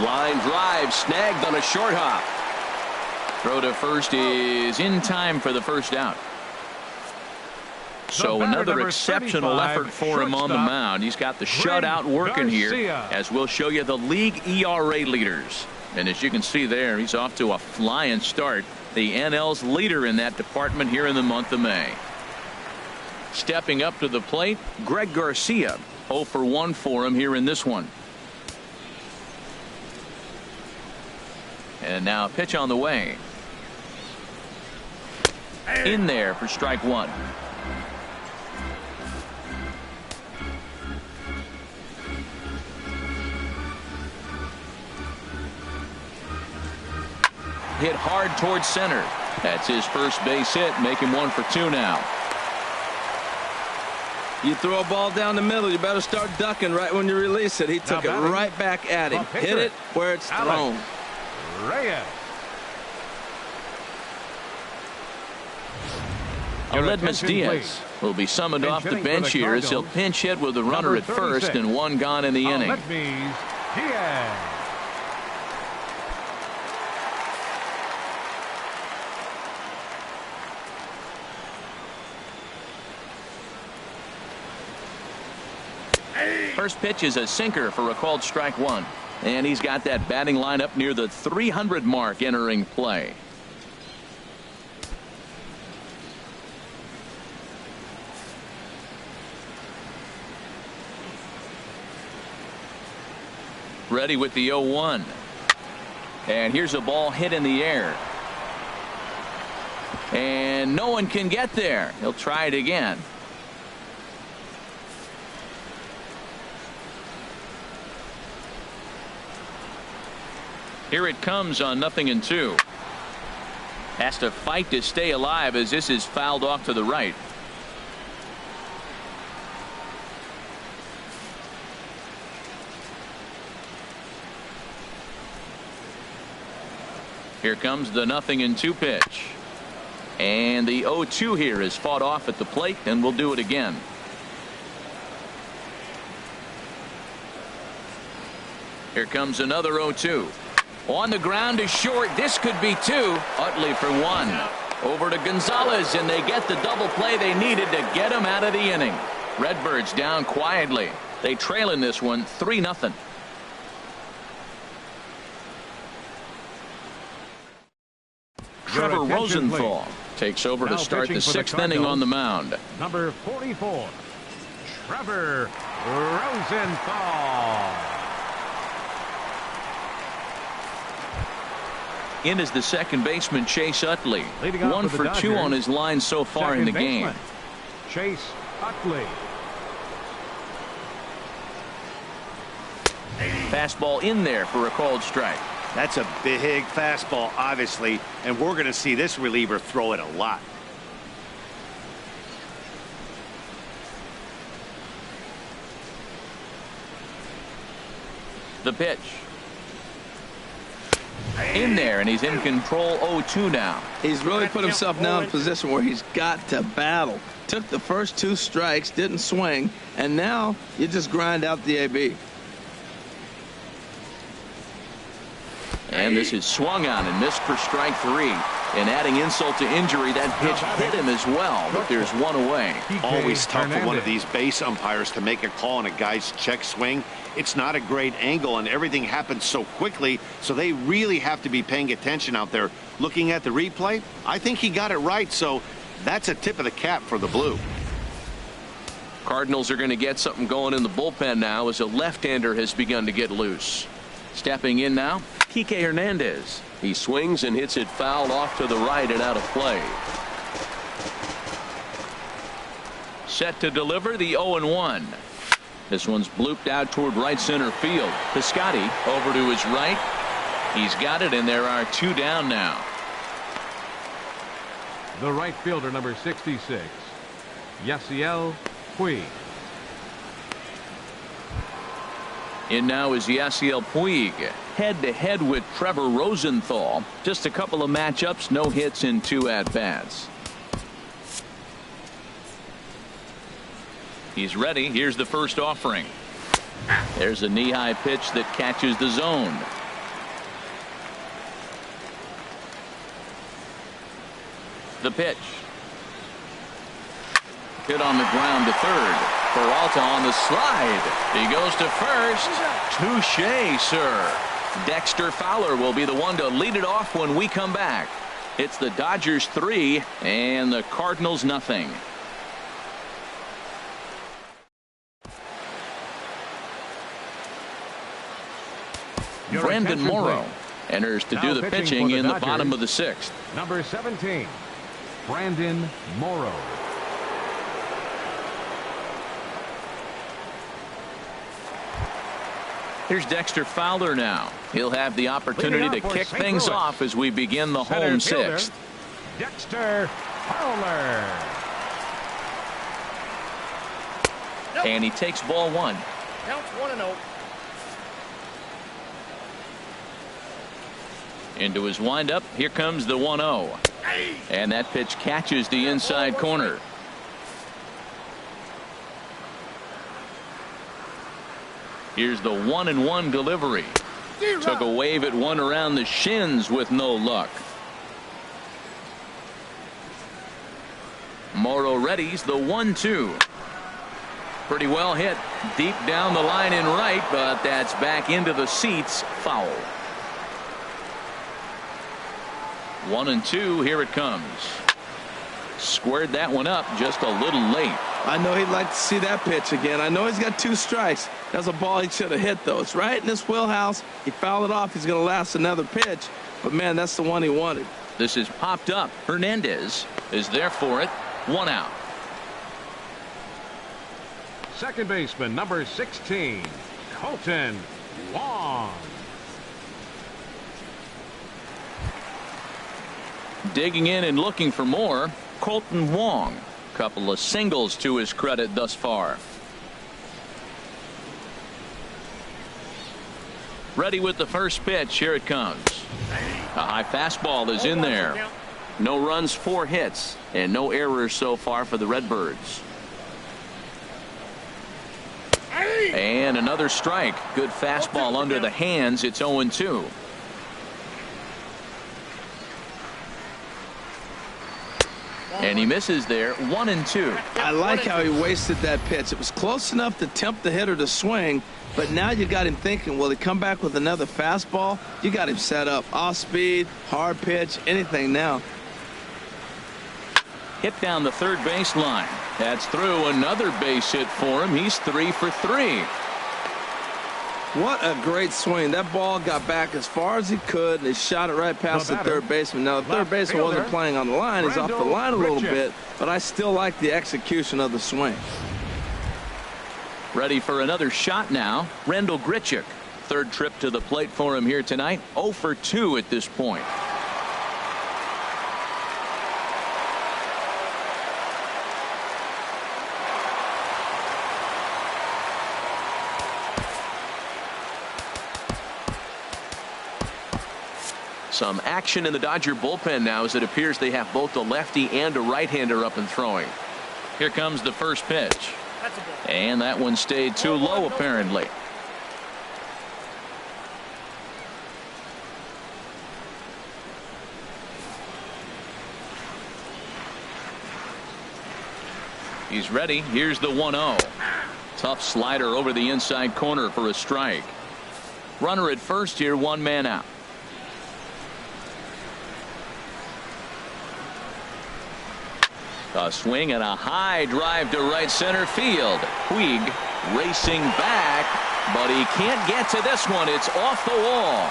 Line drive snagged on a short hop. Throw to first is in time for the first out. So another exceptional effort for him on the mound. He's got the shutout working here, as we'll show you the league ERA leaders. And as you can see there, he's off to a flying start. The NL's leader in that department here in the month of May. Stepping up to the plate, Greg Garcia. 0 for 1 for him here in this one. And now a pitch on the way. In there for strike 1. Hit hard towards center. That's his first base hit, make him 1 for 2 now. You throw a ball down the middle, you better start ducking right when you release it. He took it right back at him. Hit it where it's thrown. Reyes. Aledmus Diaz will be summoned off the bench here as he'll pinch hit with the runner at first and one gone in the inning. Diaz. First pitch is a sinker for a called strike one. And he's got that batting line up near the 300 mark entering play. Ready with the 0-1. And here's a ball hit in the air. And no one can get there. He'll try it again. Here it comes on 0-2. Has to fight to stay alive as this is fouled off to the right. Here comes the 0-2 pitch. And the 0-2 here is fought off at the plate, and we'll do it again. Here comes another 0-2. On the ground is short. This could be two. Utley for one. Over to Gonzalez, and they get the double play they needed to get him out of the inning. Redbirds down quietly. They trail in this one 3-0. Trevor Rosenthal takes over to start the sixth inning on the mound. Number 44, Trevor Rosenthal. In is the second baseman Chase Utley. 1 for 2 on his line so far in the game. Chase Utley. Fastball in there for a called strike. That's a big fastball, obviously, and we're going to see this reliever throw it a lot. The pitch. In there, and he's in control. 0-2 now. He's really put himself now in a position where he's got to battle. Took the first 2 strikes, didn't swing, and now you just grind out the AB. And this is swung on and missed for strike 3. And adding insult to injury, that pitch hit him as well, but there's one away. Always tough for one of these base umpires to make a call on a guy's check swing. It's not a great angle, and everything happens so quickly, so they really have to be paying attention out there. Looking at the replay, I think he got it right, so that's a tip of the cap for the Blue. Cardinals are going to get something going in the bullpen now as a left-hander has begun to get loose. Stepping in now, Kike Hernandez. He swings and hits it foul off to the right and out of play. Set to deliver the 0-1. This one's blooped out toward right center field. Piscotty over to his right. He's got it, and there are 2 down now. The right fielder, number 66, Yasiel Puig. In now is Yasiel Puig, head-to-head with Trevor Rosenthal. Just a couple of matchups, no hits in 2 at-bats. He's ready. Here's the first offering. There's a knee-high pitch that catches the zone. The pitch. Hit on the ground to third. Peralta on the slide. He goes to first. Touché, sir. Dexter Fowler will be the one to lead it off when we come back. It's the Dodgers 3 and the Cardinals nothing. Brandon Morrow enters to do the pitching in the bottom of the 6th. Number 17, Brandon Morrow. Here's Dexter Fowler now. He'll have the opportunity to kick things off as we begin the home 6th. Dexter Fowler. And he takes ball 1. Counts 1-0. Into his windup. Here comes the 1-0. And that pitch catches the inside corner. Here's the 1-1 delivery. Took a wave at one around the shins with no luck. Morrow readies the 1-2. Pretty well hit deep down the line in right, but that's back into the seats. Foul. 1-2. Here it comes. Squared that one up just a little late. I know he'd like to see that pitch again. I know he's got 2 strikes. That's a ball he should have hit, though. It's right in his wheelhouse. He fouled it off. He's going to last another pitch. But, man, that's the one he wanted. This is popped up. Hernandez is there for it. 1 out. Second baseman, number 16, Colton Wong. Digging in and looking for more, Colton Wong. Couple of singles to his credit thus far. Ready with the first pitch. Here it comes. A high fastball is in there. No runs, 4 hits, and no errors so far for the Redbirds. And another strike. Good fastball under the hands. It's 0-2. And he misses there. 1-2. I like how he wasted that pitch. It was close enough to tempt the hitter to swing, but now you got him thinking, will he come back with another fastball? You got him set up. Off speed, hard pitch, anything now. Hit down the third baseline. That's through. Another base hit for him. He's 3 for 3. What a great swing. That ball got back as far as he could, and he shot it right past the third baseman. Now, the third baseman wasn't playing on the line. He's off the line a little bit, but I still like the execution of the swing. Ready for another shot now. Rendell Grichuk. Third trip to the plate for him here tonight. 0 for 2 at this point. Some action in the Dodger bullpen now, as it appears they have both a lefty and a right-hander up and throwing. Here comes the first pitch. And that one stayed too low, apparently. He's ready. Here's the 1-0. Tough slider over the inside corner for a strike. Runner at first here, 1 man out. A swing and a high drive to right center field. Puig racing back, but he can't get to this one. It's off the wall.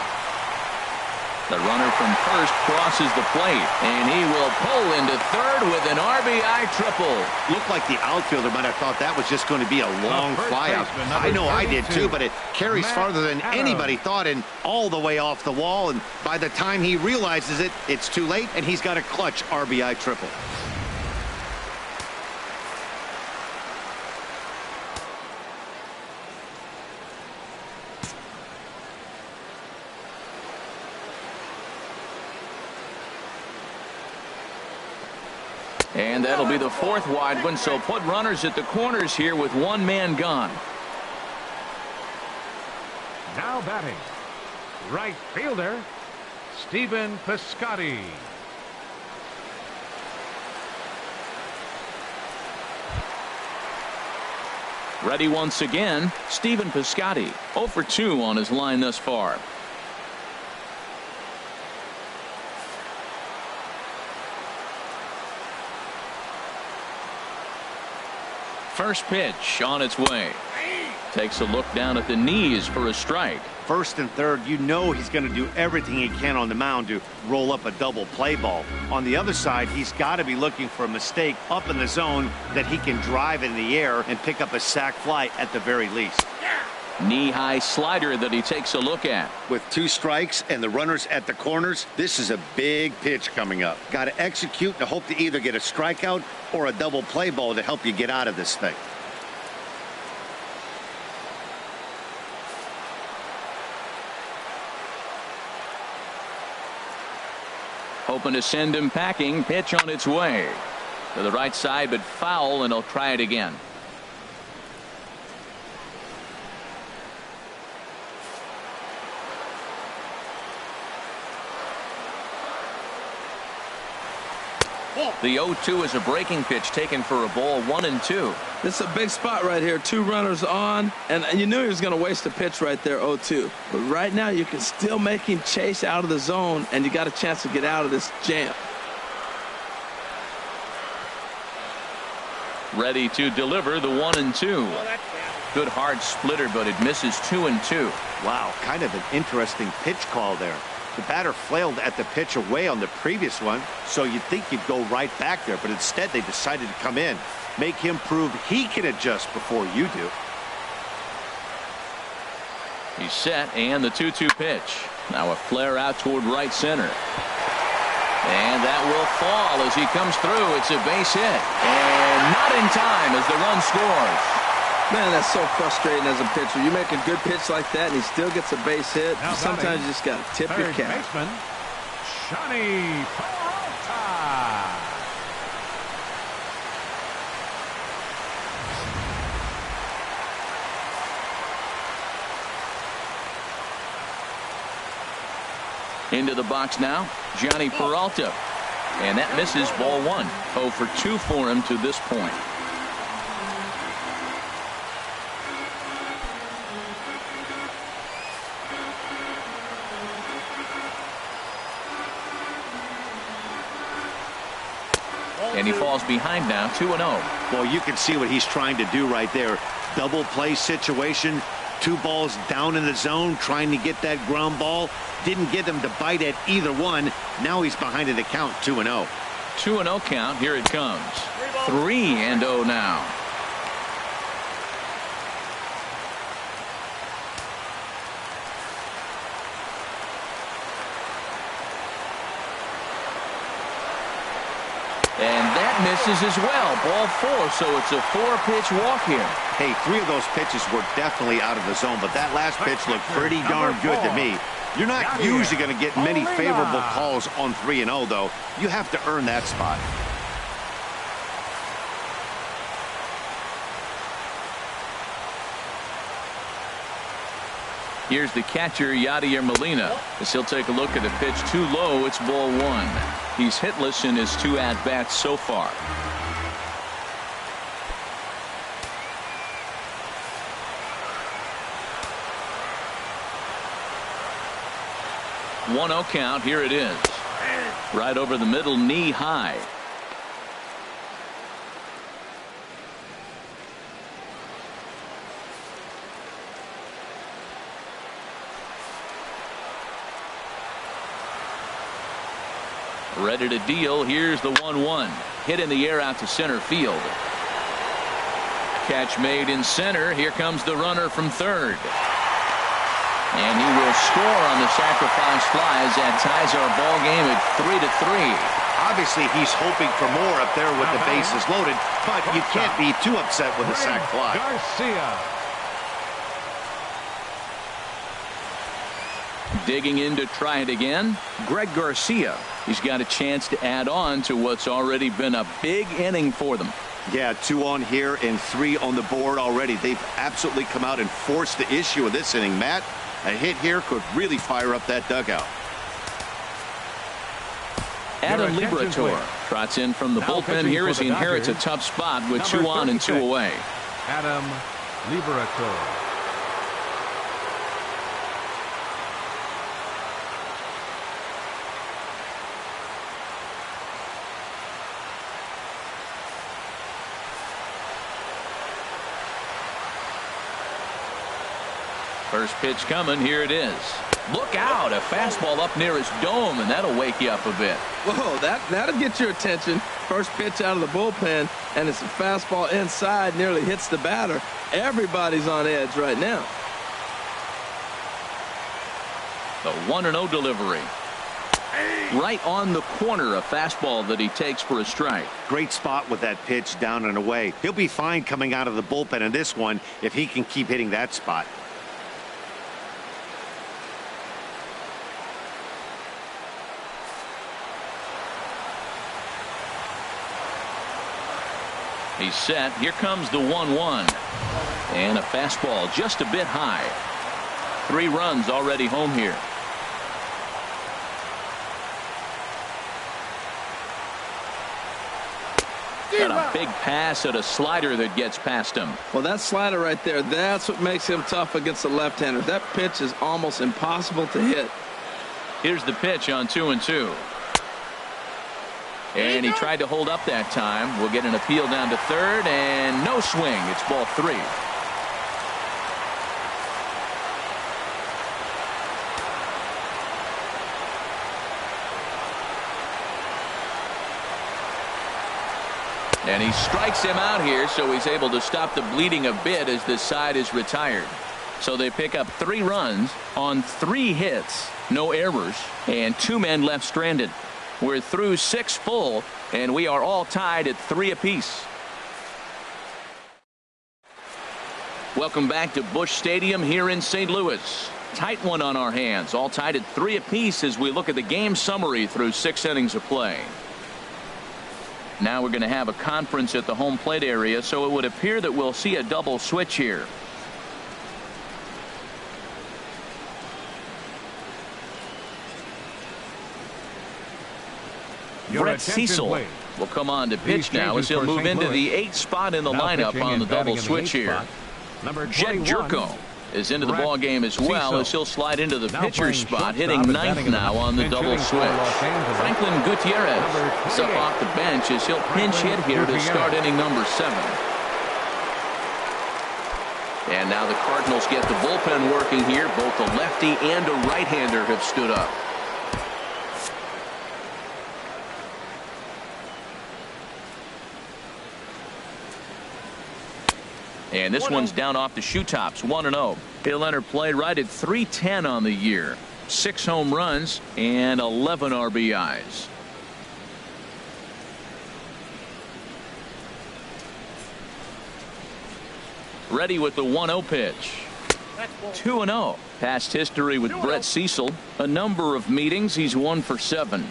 The runner from first crosses the plate, and he will pull into third with an RBI triple. Looked like the outfielder might have thought that was just going to be a long flyout. I know I did too, but it carries farther than anybody thought, and all the way off the wall. And by the time he realizes it, it's too late, and he's got a clutch RBI triple. And that'll be the 4th wide one, so put runners at the corners here with 1 man gone. Now batting, right fielder, Stephen Piscotty. Ready once again, Stephen Piscotty. 0 for 2 on his line thus far. First pitch on its way. Takes a look down at the knees for a strike. First and third, you know he's going to do everything he can on the mound to roll up a double play ball. On the other side, he's got to be looking for a mistake up in the zone that he can drive in the air and pick up a sac fly at the very least. Knee-high slider that he takes a look at. With 2 strikes and the runners at the corners, this is a big pitch coming up. Got to execute and hope to either get a strikeout or a double play ball to help you get out of this thing. Hoping to send him packing. Pitch on its way to the right side, but foul, and he'll try it again. The 0-2 is a breaking pitch taken for a ball, 1-2. This is a big spot right here. 2 runners on, and you knew he was going to waste a pitch right there, 0-2. But right now you can still make him chase out of the zone, and you got a chance to get out of this jam. Ready to deliver the 1-2. Good hard splitter, but it misses 2-2. Wow, kind of an interesting pitch call there. The batter flailed at the pitch away on the previous one, so you'd think he'd go right back there, but instead they decided to come in, make him prove he can adjust before you do. He's set, and the 2-2 pitch. Now a flare out toward right center. And that will fall as he comes through. It's a base hit, and not in time as the run scores. Man, that's so frustrating as a pitcher. You make a good pitch like that, and he still gets a base hit. Sometimes you just got to tip your cap. Baseman, Shani Peralta. Into the box now, Johnny Peralta. And that misses, ball 1. 0 for 2 for him to this point. And he falls behind now, 2-0. Well, you can see what he's trying to do right there. Double play situation. 2 balls down in the zone, trying to get that ground ball. Didn't get him to bite at either one. Now he's behind in the count, 2-0. 2-0 count. Here it comes. 3-0 now. And that misses as well. Ball 4, so it's a 4-pitch walk here. Hey, 3 of those pitches were definitely out of the zone, but that last pitch looked pretty darn good to me. You're not usually going to get many favorable calls on 3-0, though. You have to earn that spot. Here's the catcher, Yadier Molina, as he'll take a look at the pitch too low. It's ball 1. He's hitless in his 2 at-bats so far. 1-0 count. Here it is. Right over the middle, knee high. Ready to deal. Here's the 1-1. Hit in the air out to center field. Catch made in center. Here comes the runner from third. And he will score on the sacrifice fly as that ties our ball game at 3-3. Obviously, he's hoping for more up there with the bases loaded, but you can't be too upset with a sac fly. Garcia. Digging in to try it again, Greg Garcia. He's got a chance to add on to what's already been a big inning for them. Yeah, 2 on here and 3 on the board already. They've absolutely come out and forced the issue of this inning, Matt. A hit here could really fire up that dugout. Adam Liberatore trots in from the bullpen here as he inherits a tough spot with 2 on and 2 away. Adam Liberatore. First pitch coming. Here it is. Look out. A fastball up near his dome, and that'll wake you up a bit. Whoa, that'll get your attention. First pitch out of the bullpen, and it's a fastball inside, nearly hits the batter. Everybody's on edge right now. The 1-0 delivery. Right on the corner, a fastball that he takes for a strike. Great spot with that pitch down and away. He'll be fine coming out of the bullpen in this one if he can keep hitting that spot. He's set. Here comes the 1-1. And a fastball just a bit high. 3 runs already home here. Got a big pass at a slider that gets past him. Well, that slider right there, that's what makes him tough against the left-hander. That pitch is almost impossible to hit. Here's the pitch on 2-2. And he tried to hold up that time. We'll get an appeal down to third, and no swing. It's ball 3. And he strikes him out here, so he's able to stop the bleeding a bit as this side is retired. So they pick up 3 runs on 3 hits, no errors, and 2 men left stranded. We're through 6 full, and we are all tied at 3 apiece. Welcome back to Busch Stadium here in St. Louis. Tight one on our hands, all tied at 3 apiece as we look at the game summary through 6 innings of play. Now we're going to have a conference at the home plate area, so it would appear that we'll see a double switch here. Brett Cecil will come on to pitch now as he'll move into the 8th spot in the lineup on the double switch here. Jed Jerko is into the ball game as well as he'll slide into the pitcher's spot, hitting 9th now on the double switch. Franklin Gutierrez is up off the bench as he'll pinch hit here to start inning number 7. And now the Cardinals get the bullpen working here. Both a lefty and a right-hander have stood up. And this one's down off the shoe tops, 1-0. He'll enter play right at .310 on the year. 6 home runs and 11 RBIs. Ready with the 1-0 pitch. 2-0. Past history with Brett Cecil. A number of meetings. He's 1 for 7.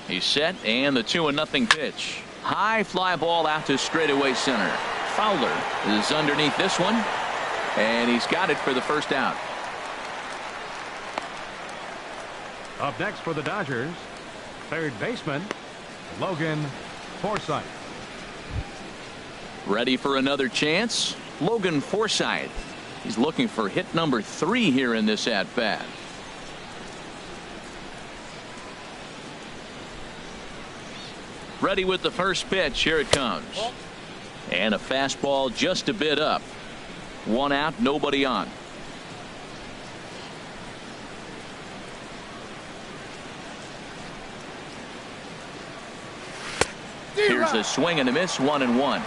He's set, and the 2-0 pitch. High fly ball out to straightaway center. Fowler is underneath this one, and he's got it for the first out. Up next for the Dodgers, third baseman Logan Forsythe. Ready for another chance? Logan Forsythe. He's looking for hit number 3 here in this at-bat. Ready with the first pitch. Here it comes. And a fastball just a bit up. 1 out, nobody on. Here's a swing and a miss, 1-1.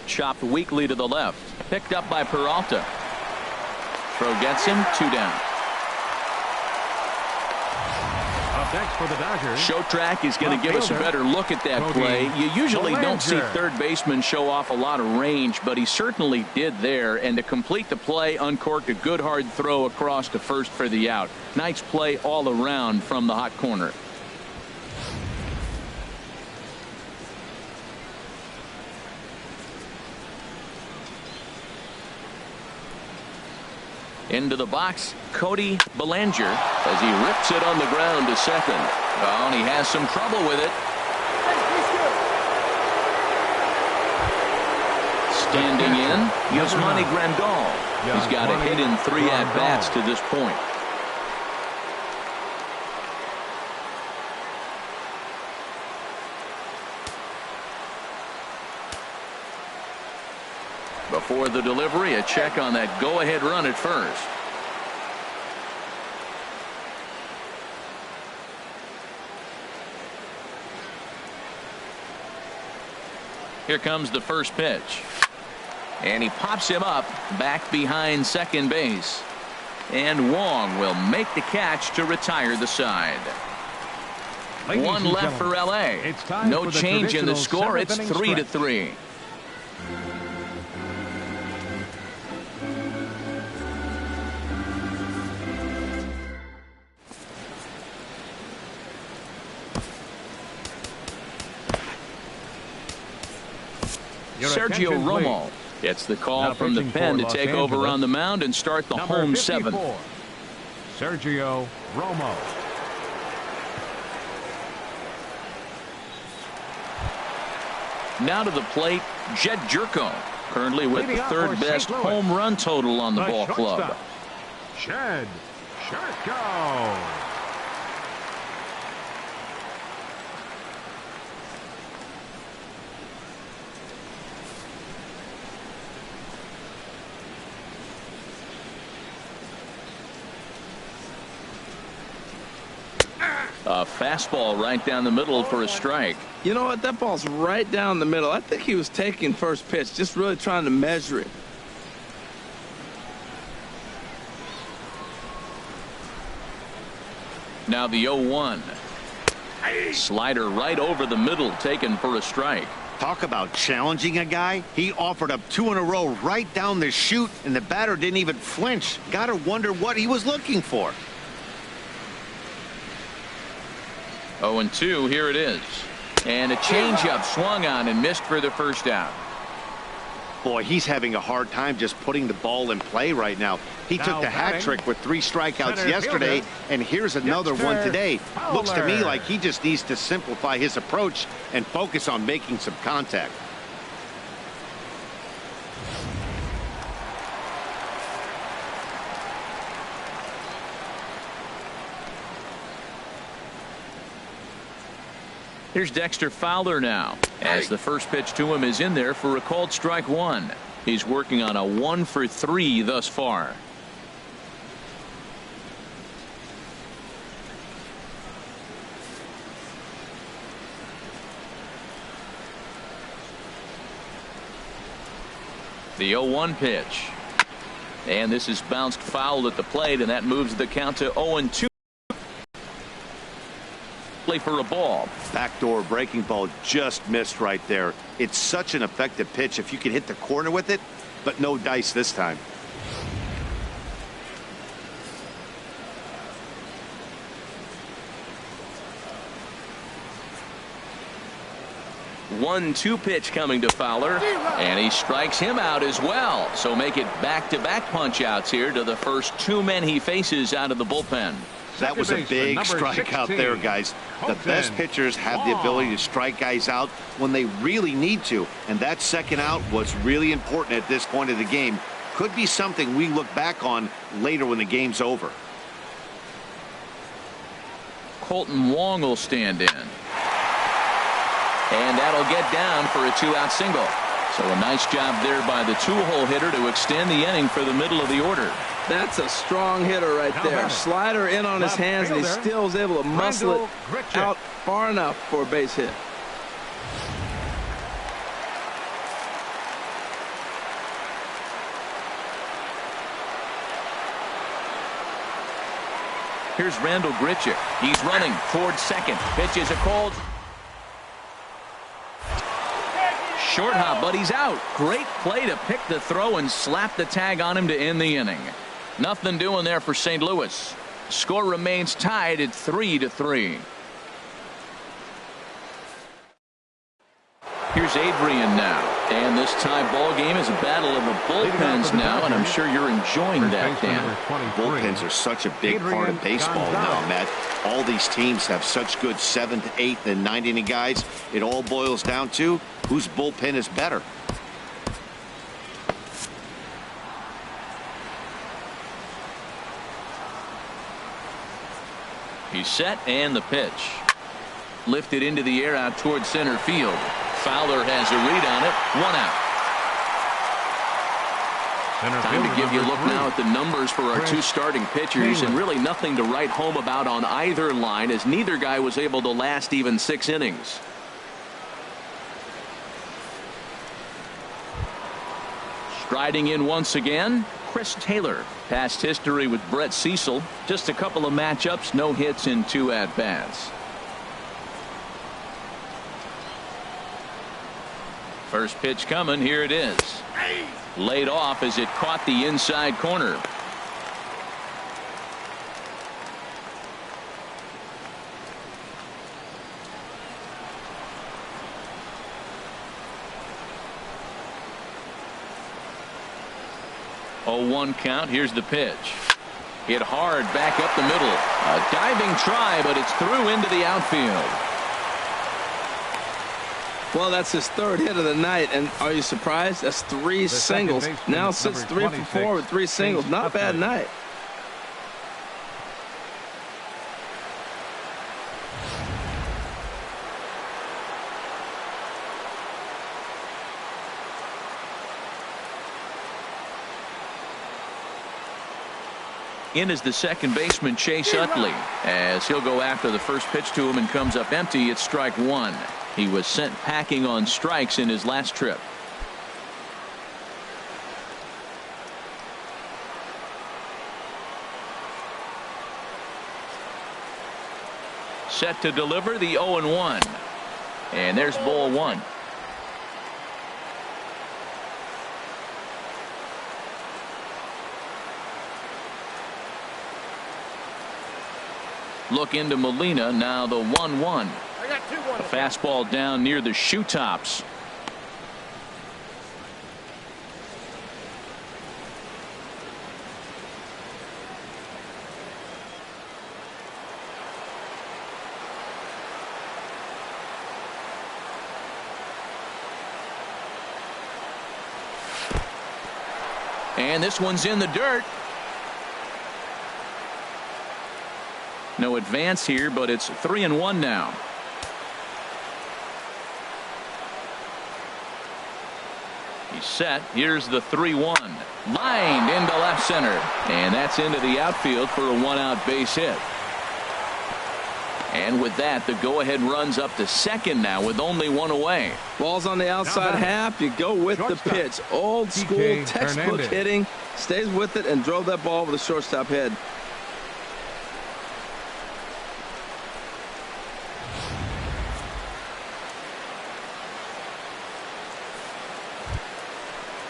Chopped weakly to the left. Picked up by Peralta. Throw gets him, 2 down. Up next for the Dodgers. Show Track is going to give us a better look at that play. You usually don't see third basemen show off a lot of range, but he certainly did there. And to complete the play, uncorked a good hard throw across to first for the out. Nice play all around from the hot corner. Into the box, Cody Bellinger as he rips it on the ground to second. Oh, and he has some trouble with it. Standing in, Yasmani Grandal. He's got a hit in 3 at-bats to this point. Before the delivery, a check on that go-ahead run at first. Here comes the first pitch. And he pops him up back behind second base. And Wong will make the catch to retire the side. One left for L.A. No change in the score. It's 3-3. Sergio Romo gets the call from the pen to take over on the mound and start the home seventh. Sergio Romo. Now to the plate, Jed Jerko, currently with the third best home run total on the ball club. Jed Jerko. A fastball right down the middle for a strike. You know what? That ball's right down the middle. I think he was taking first pitch, just really trying to measure it. Now the 0-1. Slider right over the middle, taken for a strike. Talk about challenging a guy. He offered up 2 in a row right down the chute, and the batter didn't even flinch. Gotta wonder what he was looking for. 0-2, here it is. And a changeup swung on and missed for the first out. Boy, he's having a hard time just putting the ball in play right now. He took the hat trick with 3 strikeouts yesterday, and here's another one today. Looks to me like he just needs to simplify his approach and focus on making some contact. Here's Dexter Fowler now, as the first pitch to him is in there for a called strike 1. He's working on a 1 for 3 thus far. The 0-1 pitch. And this is bounced foul at the plate, and that moves the count to 0-2. Play for a ball. Backdoor breaking ball just missed right there. It's such an effective pitch if you can hit the corner with it, but no dice this time. One-two pitch coming to Fowler, and he strikes him out as well. So make it back-to-back punch-outs here to the first 2 men he faces out of the bullpen. That was a big strikeout there, guys. The best pitchers have the ability to strike guys out when they really need to, and that second out was really important at this point of the game. Could be something we look back on later when the game's over. Colton Wong will stand in. And that'll get down for a 2-out single. So a nice job there by the 2-hole hitter to extend the inning for the middle of the order. That's a strong hitter right there. Slider in on his hands, and he still is able to muscle it out far enough for a base hit. Here's Randall Grichuk. He's running towards second. Pitch is a called. Short hop, but he's out. Great play to pick the throw and slap the tag on him to end the inning. Nothing doing there for St. Louis. Score remains tied at 3-3. Here's Adrian now. And this tie ball game is a battle of the bullpens now, and I'm sure you're enjoying that, Dan. Bullpens are such a big part of baseball now, Matt. All these teams have such good 7th, 8th, and 9th inning guys. It all boils down to whose bullpen is better. He's set, and the pitch. Lifted into the air out towards center field. Fowler has a read on it. 1 out. Time to give you a look now at the numbers for our 2 starting pitchers, and really nothing to write home about on either line, as neither guy was able to last even 6 innings. Striding in once again, Chris Taylor. Past history with Brett Cecil. Just a couple of matchups, no hits in 2 at-bats. First pitch coming. Here it is. Laid off as it caught the inside corner. Oh, 1 count. Here's the pitch. Hit hard back up the middle. A diving try, but it's through into the outfield. Well, that's his 3rd hit of the night, and are you surprised? That's 3 singles. Now sits 3 for 4 with 3 singles. Not a bad night. In is the second baseman, Chase Utley, as he'll go after the first pitch to him and comes up empty. It's strike 1. He was sent packing on strikes in his last trip. Set to deliver the 0-1. And there's ball 1. Look into Molina. Now the 1-1. A fastball down near the shoe tops. And this one's in the dirt. No advance here, but it's 3-1 now. He's set. Here's the 3-1. Lined into left center. And that's into the outfield for a 1-out base hit. And with that, the go-ahead runs up to second now with only 1 away. Ball's on the outside half. You go with the pitch. Old school textbook hitting. Stays with it and drove that ball over the shortstop head.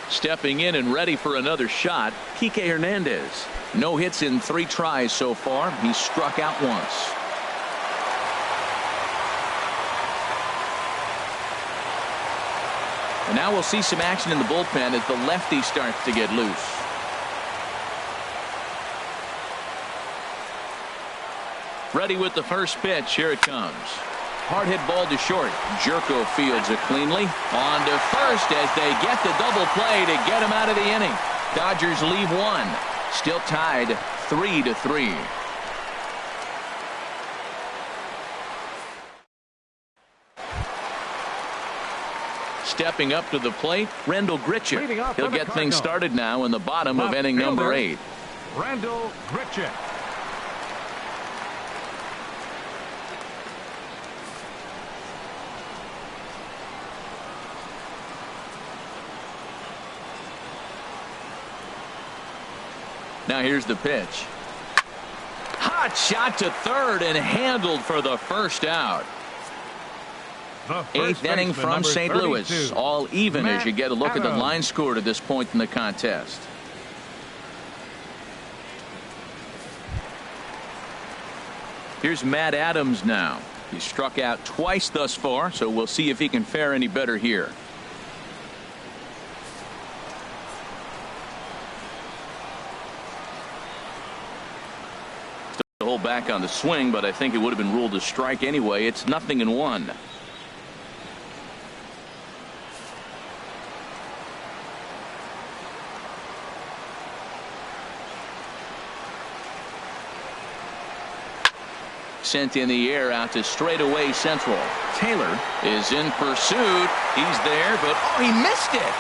Stepping in and ready for another shot, Kike Hernandez. No hits in 3 tries so far. He's struck out once. And now we'll see some action in the bullpen as the lefty starts to get loose. Ready with the first pitch. Here it comes. Hard hit ball to short. Jerko fields it cleanly. On to first as they get the double play to get him out of the inning. Dodgers leave 1. Still tied 3-3. Stepping up to the plate, Randall Grichuk. He'll get things started now in the bottom of inning number 8. Randall Grichuk. Now here's the pitch. Hot shot to third and handled for the first out. 8th inning from St. Louis. All even as you get a look at the line score to this point in the contest. Here's Matt Adams now. He's struck out twice thus far, so we'll see if he can fare any better here. Hold back on the swing, but I think it would have been ruled a strike anyway. It's 0-1. Sent in the air out to straightaway central. Taylor is in pursuit. He's there, but oh, he missed it.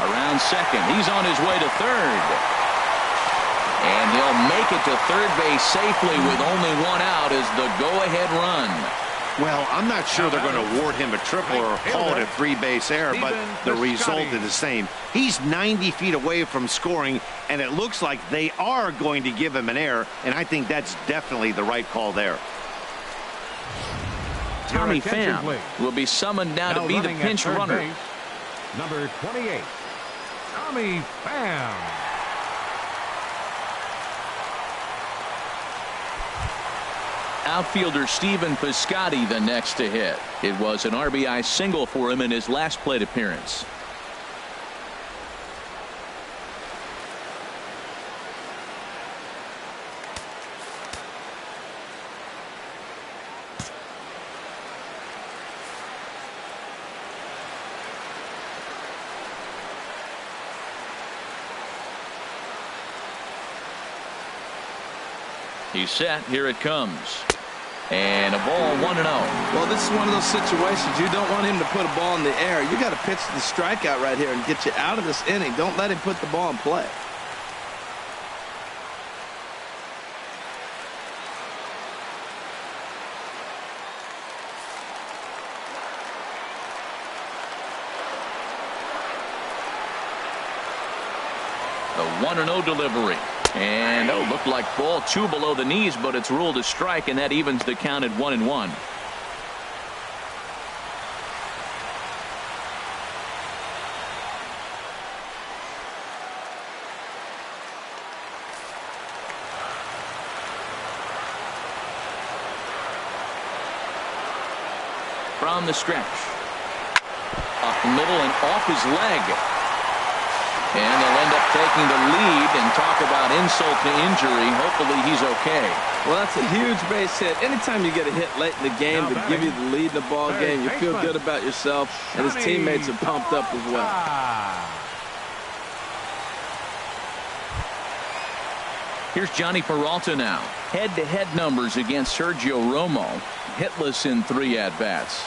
Around second. He's on his way to third. And he'll make it to third base safely with only 1 out as the go-ahead run. Well, I'm not sure they're going to award him a triple or call it a 3-base error, but the result is the same. He's 90 feet away from scoring, and it looks like they are going to give him an error, and I think that's definitely the right call there. Tommy attention, Pham please. will be summoned now to be the running at pinch third runner. base, number 28, Tommy Pham. Outfielder Stephen Piscotty the next to hit. It was an RBI single for him in his last plate appearance. He's set. Here it comes. And a ball 1-0. Well, this is one of those situations. You don't want him to put a ball in the air. You got to pitch the strikeout right here and get you out of this inning. Don't let him put the ball in play. The 1-0 delivery. And looked like ball 2 below the knees, but it's ruled a strike, and that evens the count at 1-1. From the stretch. Up the middle and off his leg. And they'll end up taking the lead, and talk about insult to injury. Hopefully he's okay. Well, that's a huge base hit. Anytime you get a hit late in the game to give you the lead in the ball game, you feel good about yourself, and his teammates are pumped up as well. Here's Johnny Peralta now. Head-to-head numbers against Sergio Romo. Hitless in 3 at-bats.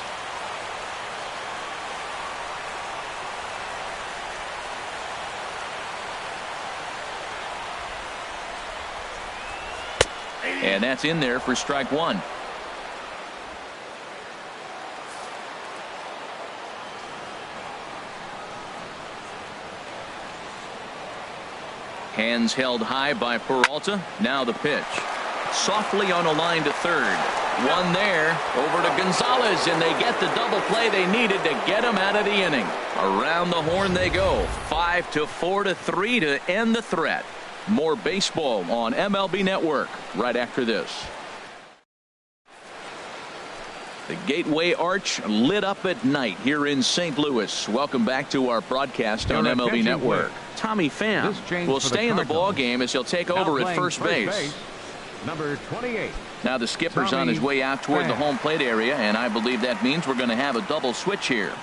And that's in there for strike 1. Hands held high by Peralta. Now the pitch. Softly on a line to third. One there. Over to Gonzalez, and they get the double play they needed to get him out of the inning. Around the horn they go. 5-4-3 to end the threat. More baseball on MLB Network right after this. The Gateway Arch lit up at night here in St. Louis. Welcome back to our broadcast on MLB Network. Tommy Pham will stay in the ball game as he'll take over at first base. Number 28. Now the skipper's on his way out toward the home plate area, and I believe that means we're going to have a double switch here.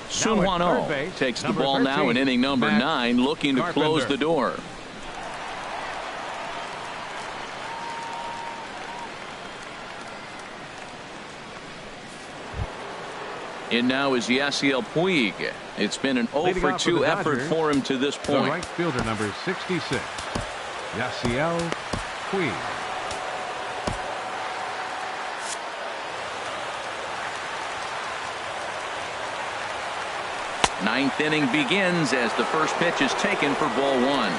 Sunhwan takes the ball now in inning number 9, looking to close the door. In now is Yasiel Puig. It's been an 0-for-2 effort for him to this point. The right fielder, number 66, Yasiel Puig. Ninth inning begins as the first pitch is taken for ball 1.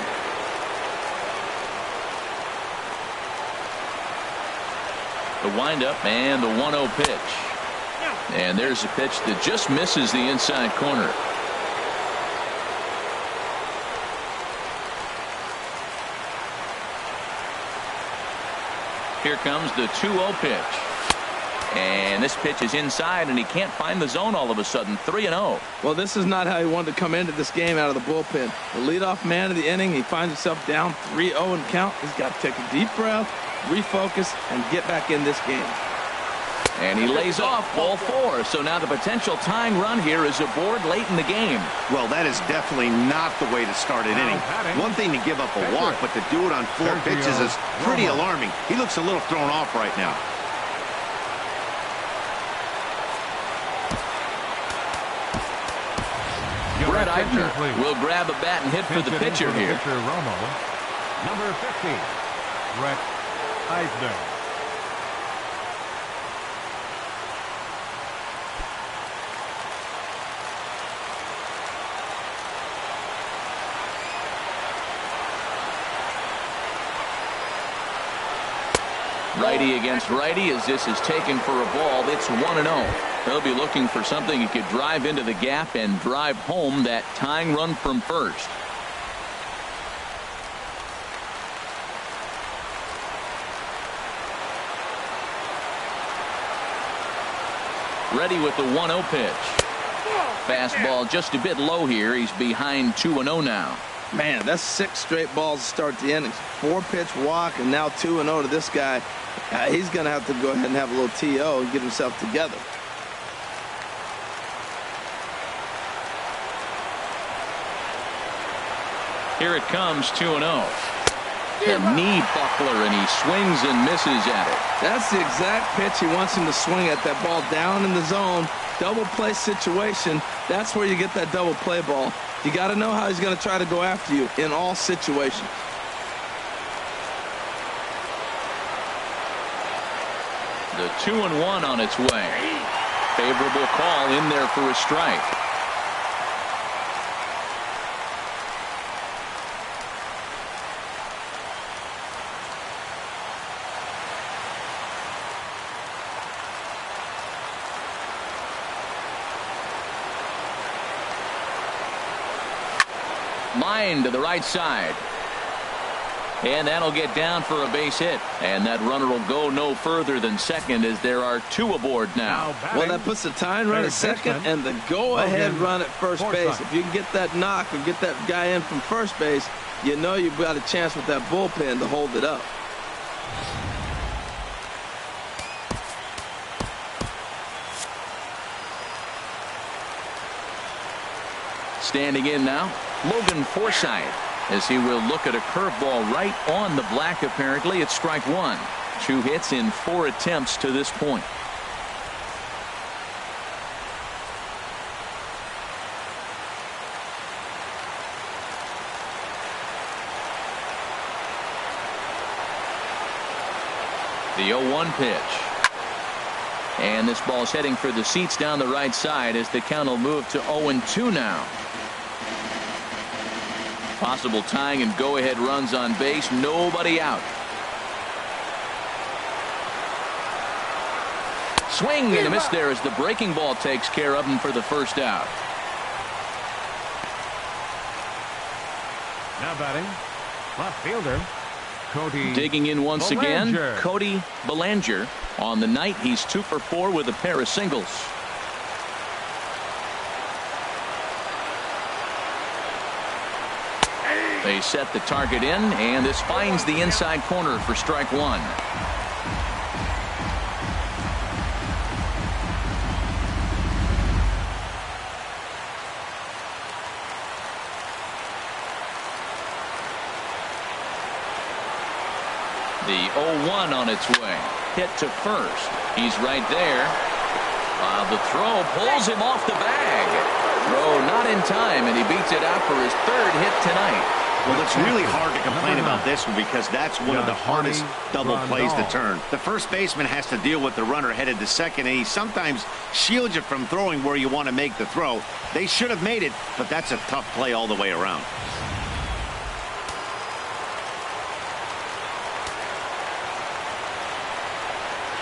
The windup and the 1-0 pitch. And there's a pitch that just misses the inside corner. Here comes the 2-0 pitch. And this pitch is inside, and he can't find the zone all of a sudden. 3-0. Well, this is not how he wanted to come into this game out of the bullpen. The leadoff man of the inning, he finds himself down 3-0 in count. He's got to take a deep breath, refocus, and get back in this game. And he lays off ball 4. So now the potential tying run here is aboard late in the game. Well, that is definitely not the way to start an inning. One thing to give up a walk, but to do it on 4 pitches is pretty alarming. He looks a little thrown off right now. Brett Eibner will grab a bat and hit for the pitcher here. Romo, number 50, Brett Eibner. Righty against righty as this is taken for a ball. It's 1-0. They'll be looking for something he could drive into the gap and drive home that tying run from first. Ready with the 1-0 pitch. Fastball just a bit low here. He's behind 2-0 now. Man, that's 6 straight balls to start the innings. 4-pitch walk and now 2-0 to this guy. He's going to have to go ahead and have a little TO and get himself together. Here it comes, 2-0. A knee buckler, and he swings and misses at it. That's the exact pitch he wants him to swing at. That ball down in the zone, double play situation. That's where you get that double play ball. You got to know how he's going to try to go after you in all situations. The 2-1 on its way. Favorable call in there for a strike. Line to the right side. And that'll get down for a base hit. And that runner will go no further than second as there are 2 aboard now. Well, that puts the tying run at second and the go-ahead run at first base. If you can get that knock or get that guy in from first base, you know you've got a chance with that bullpen to hold it up. Standing in now, Logan Forsythe, as he will look at a curveball right on the black. Apparently it's strike 1. 2 hits in 4 attempts to this point. The 0-1 pitch. And this ball's heading for the seats down the right side as the count will move to 0-2 now. Possible tying and go-ahead runs on base. Nobody out. Swing and a miss there as the breaking ball takes care of him for the first out. Now batting, left fielder Cody. Digging in once again, Belanger. Cody Belanger. On the night, he's 2 for 4 with a pair of singles. They set the target in, and this finds the inside corner for strike 1. The 0-1 on its way. Hit to first. He's right there. The throw pulls him off the bag. Throw not in time, and he beats it out for his 3rd hit tonight. Well, it's really hard to complain about this one because that's one of the hardest double plays to turn. The first baseman has to deal with the runner headed to second, and he sometimes shields you from throwing where you want to make the throw. They should have made it, but that's a tough play all the way around.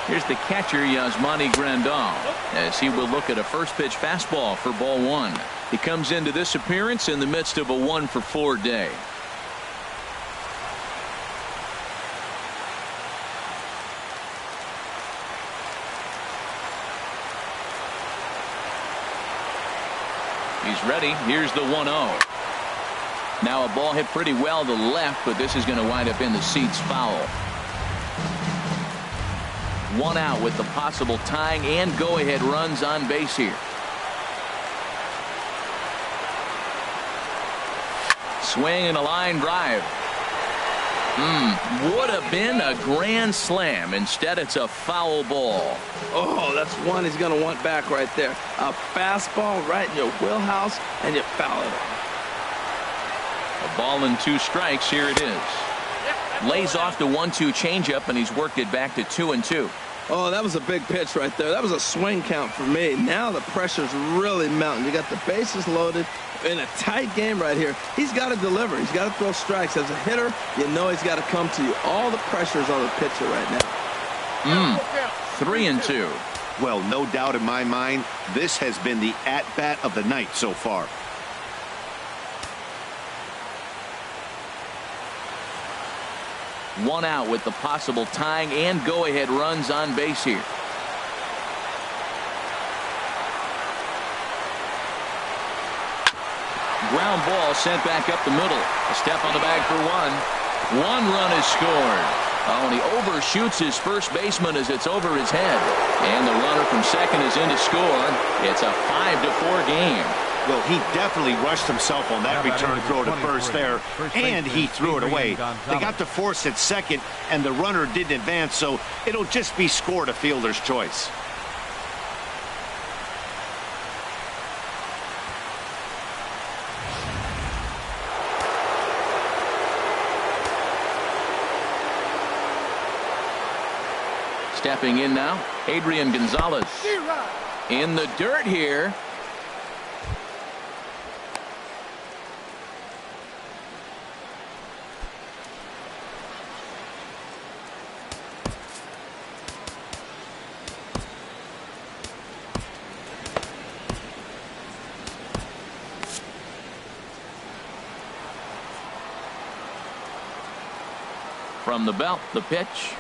Here's the catcher, Yasmani Grandal, as he will look at a first pitch fastball for ball 1. He comes into this appearance in the midst of a 1 for 4 day. He's ready. Here's the 1-0. Now a ball hit pretty well to the left, but this is going to wind up in the seats foul. 1 out with the possible tying and go-ahead runs on base here. Swing and a line drive. Would have been a grand slam. Instead, it's a foul ball. Oh, that's one he's going to want back right there. A fastball right in your wheelhouse, and you foul it. A ball and 2 strikes. Here it is. Lays off the 1-2 changeup, and he's worked it back to 2-2. Oh, that was a big pitch right there. That was a swing count for me. Now the pressure's really mounting. You got the bases loaded in a tight game right here. He's got to deliver. He's got to throw strikes. As a hitter, you know he's got to come to you. All the pressure's on the pitcher right now. 3-2. Well, no doubt in my mind, this has been the at-bat of the night so far. One out with the possible tying and go-ahead runs on base here. Ground ball sent back up the middle. A step on the bag for one. One run is scored. Oh, and he overshoots his first baseman as it's over his head. And the runner from second is in to score. It's a 5-4 game. Well, he definitely rushed himself on that return throw to first there, and he threw it away. They got to force at second, and the runner didn't advance, so it'll just be scored a fielder's choice. Stepping in now, Adrian Gonzalez. In the dirt here. From the belt, the pitch.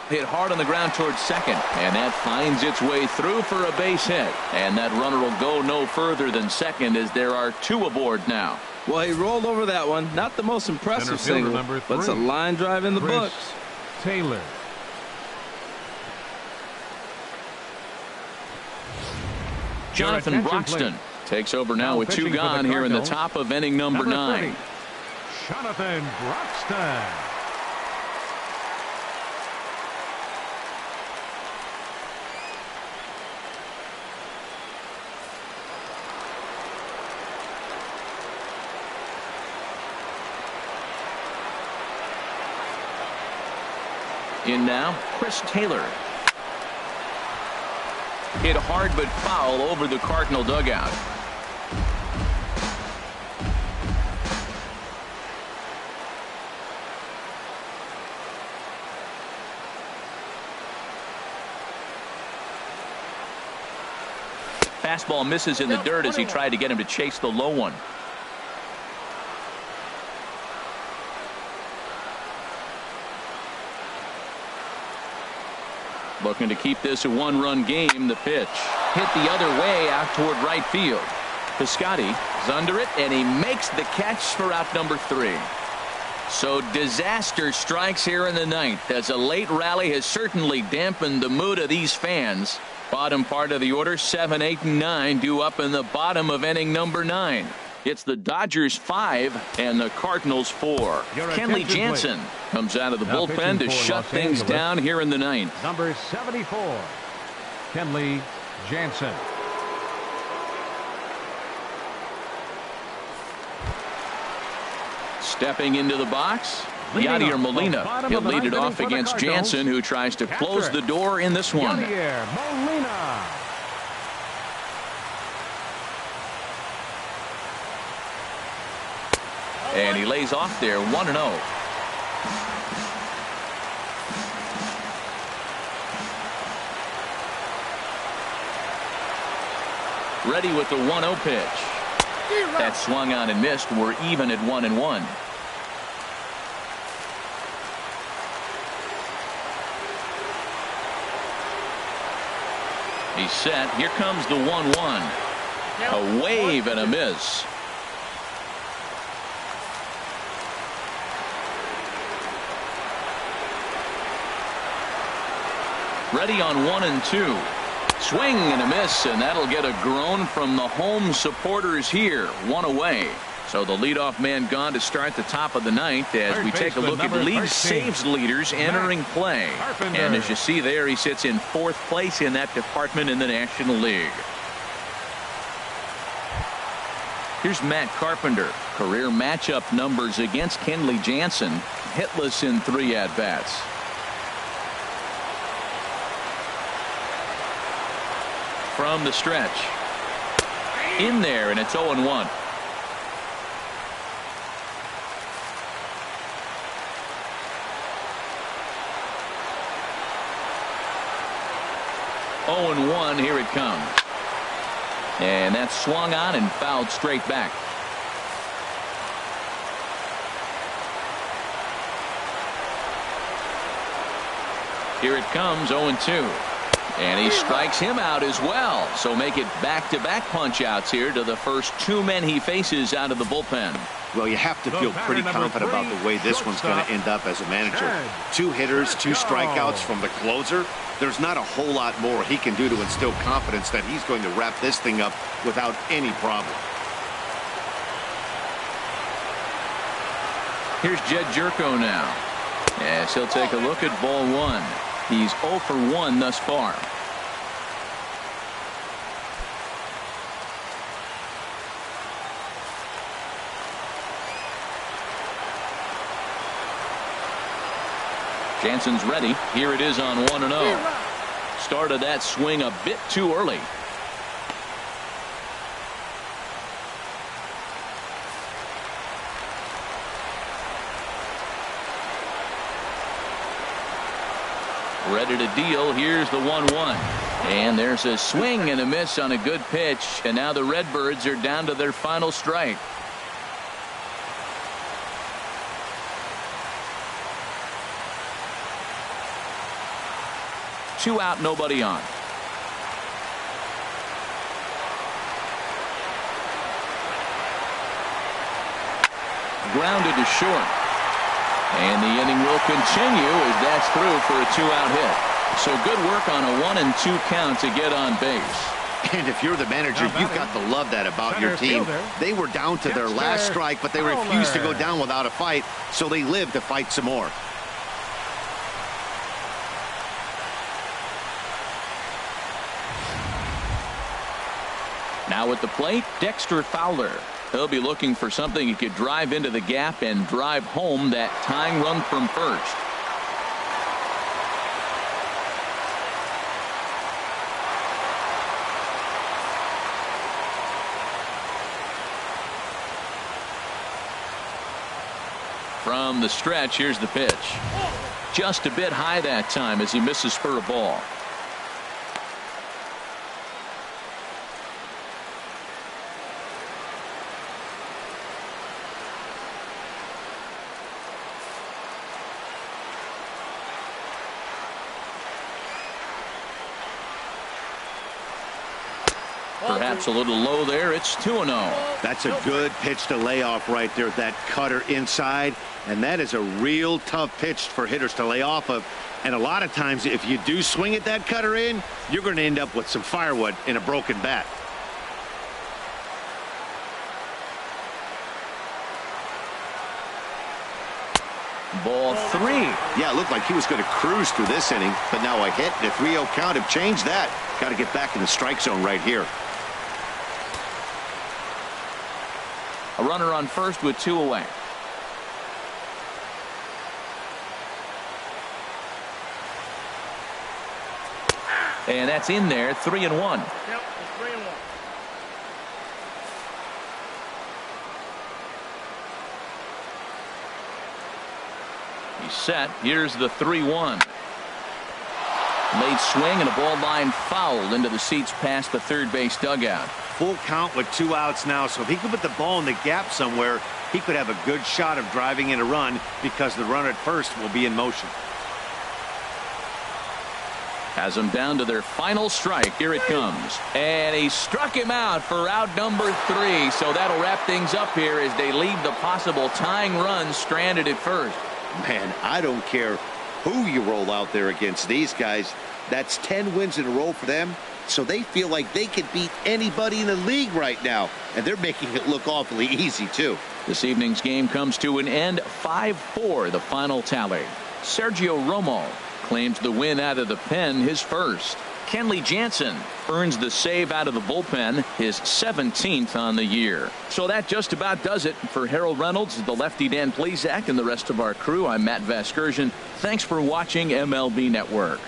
Hit hard on the ground towards second, and that finds its way through for a base hit. And that runner will go no further than second as there are two aboard now. Well, he rolled over that one. Not the most impressive single, but it's a line drive in the books. Taylor. Jonathan Broxton takes over now with two gone here in the top of inning number 9. Jonathan Broxton. In now, Chris Taylor. Hit hard but foul over the Cardinal dugout. Fastball misses in the dirt as he tried to get him to chase the low one. Looking to keep this a one-run game. The pitch hit the other way out toward right field. Piscotty is under it, and he makes the catch for out number 3. So disaster strikes here in the ninth as a late rally has certainly dampened the mood of these fans. Bottom part of the order, 7, 8, and 9 due up in the bottom of inning number 9. It's the Dodgers 5 and the Cardinals 4. Kenley Jansen comes out of the bullpen to shut things down here in the ninth. Number 74, Kenley Jansen. Stepping into the box, Yadier Molina. He'll lead it off against Jansen, who tries to close the door in this one. Yadier Molina. And he lays off there, 1-0. Ready with the 1-0 pitch. That swung on and missed. We're even at 1-1. He's set. Here comes the 1-1. A wave and a miss. Ready on 1 and 2. Swing and a miss, and that'll get a groan from the home supporters here. 1 away. So the leadoff man gone to start the top of the ninth as we take a look at league saves leaders entering play. And as you see there, he sits in 4th place in that department in the National League. Here's Matt Carpenter. Career matchup numbers against Kenley Jansen. Hitless in 3 at-bats. From the stretch. In there, and it's 0-1. 0-1. Here it comes. And that's swung on and fouled straight back. Here it comes, 0-2. And he strikes him out as well. So make it back-to-back punch-outs here to the first 2 men he faces out of the bullpen. Well, you have to feel pretty confident about the way this one's going to end up as a manager. 2 hitters, 2 strikeouts from the closer. There's not a whole lot more he can do to instill confidence that he's going to wrap this thing up without any problem. Here's Jed Jerko now. Yes, he'll take a look at ball 1. He's 0 for 1 thus far. Jansen's ready. Here it is on 1-0. Started that swing a bit too early. Ready to deal. Here's the 1-1. And there's a swing and a miss on a good pitch. And now the Redbirds are down to their final strike. Two out, nobody on. Grounded to short. And the inning will continue as that's through for a 2-out hit. So good work on a 1-2 count to get on base. And if you're the manager, you've got to love that about your team. They were down to their last strike, but they refused to go down without a fight, so they lived to fight some more. Now at the plate, Dexter Fowler. He'll be looking for something he could drive into the gap and drive home that tying run from first. From the stretch, here's the pitch. Just a bit high that time as he misses for a ball. Perhaps a little low there. It's 2-0. That's a good pitch to lay off right there. That cutter inside. And that is a real tough pitch for hitters to lay off of. And a lot of times, if you do swing at that cutter in, you're going to end up with some firewood in a broken bat. Ball 3. Yeah, it looked like he was going to cruise through this inning. But now a hit and a 3-0 count have changed that. Got to get back in the strike zone right here. A runner on first with 2 away. And that's in there. 3-1. Yep, it's 3-1. He's set. Here's the 3-1. Late swing and a ball line fouled into the seats past the third base dugout. Full count with 2 outs now, so if he could put the ball in the gap somewhere, he could have a good shot of driving in a run because the runner at first will be in motion. Has them down to their final strike. Here it comes. And he struck him out for out number 3. So that'll wrap things up here as they leave the possible tying run stranded at first. Man, I don't care who you roll out there against these guys. That's 10 wins in a row for them. So they feel like they can beat anybody in the league right now. And they're making it look awfully easy, too. This evening's game comes to an end. 5-4 the final tally. Sergio Romo claims the win out of the pen, his first. Kenley Jansen earns the save out of the bullpen, his 17th on the year. So that just about does it. For Harold Reynolds, the lefty Dan Plesac, and the rest of our crew, I'm Matt Vasgersian. Thanks for watching MLB Network.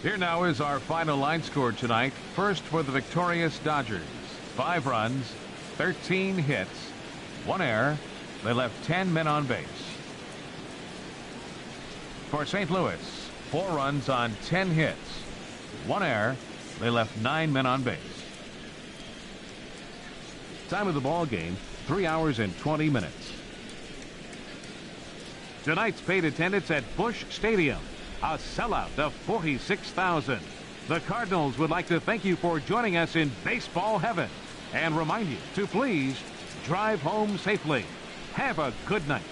Here now is our final line score tonight. First for the victorious Dodgers. 5 runs, 13 hits, 1 error. They left 10 men on base. For St. Louis, 4 runs on 10 hits, 1 error. They left 9 men on base. Time of the ball game, 3 hours and 20 minutes. Tonight's paid attendance at Busch Stadium, a sellout of 46,000. The Cardinals would like to thank you for joining us in baseball heaven and remind you to please drive home safely. Have a good night.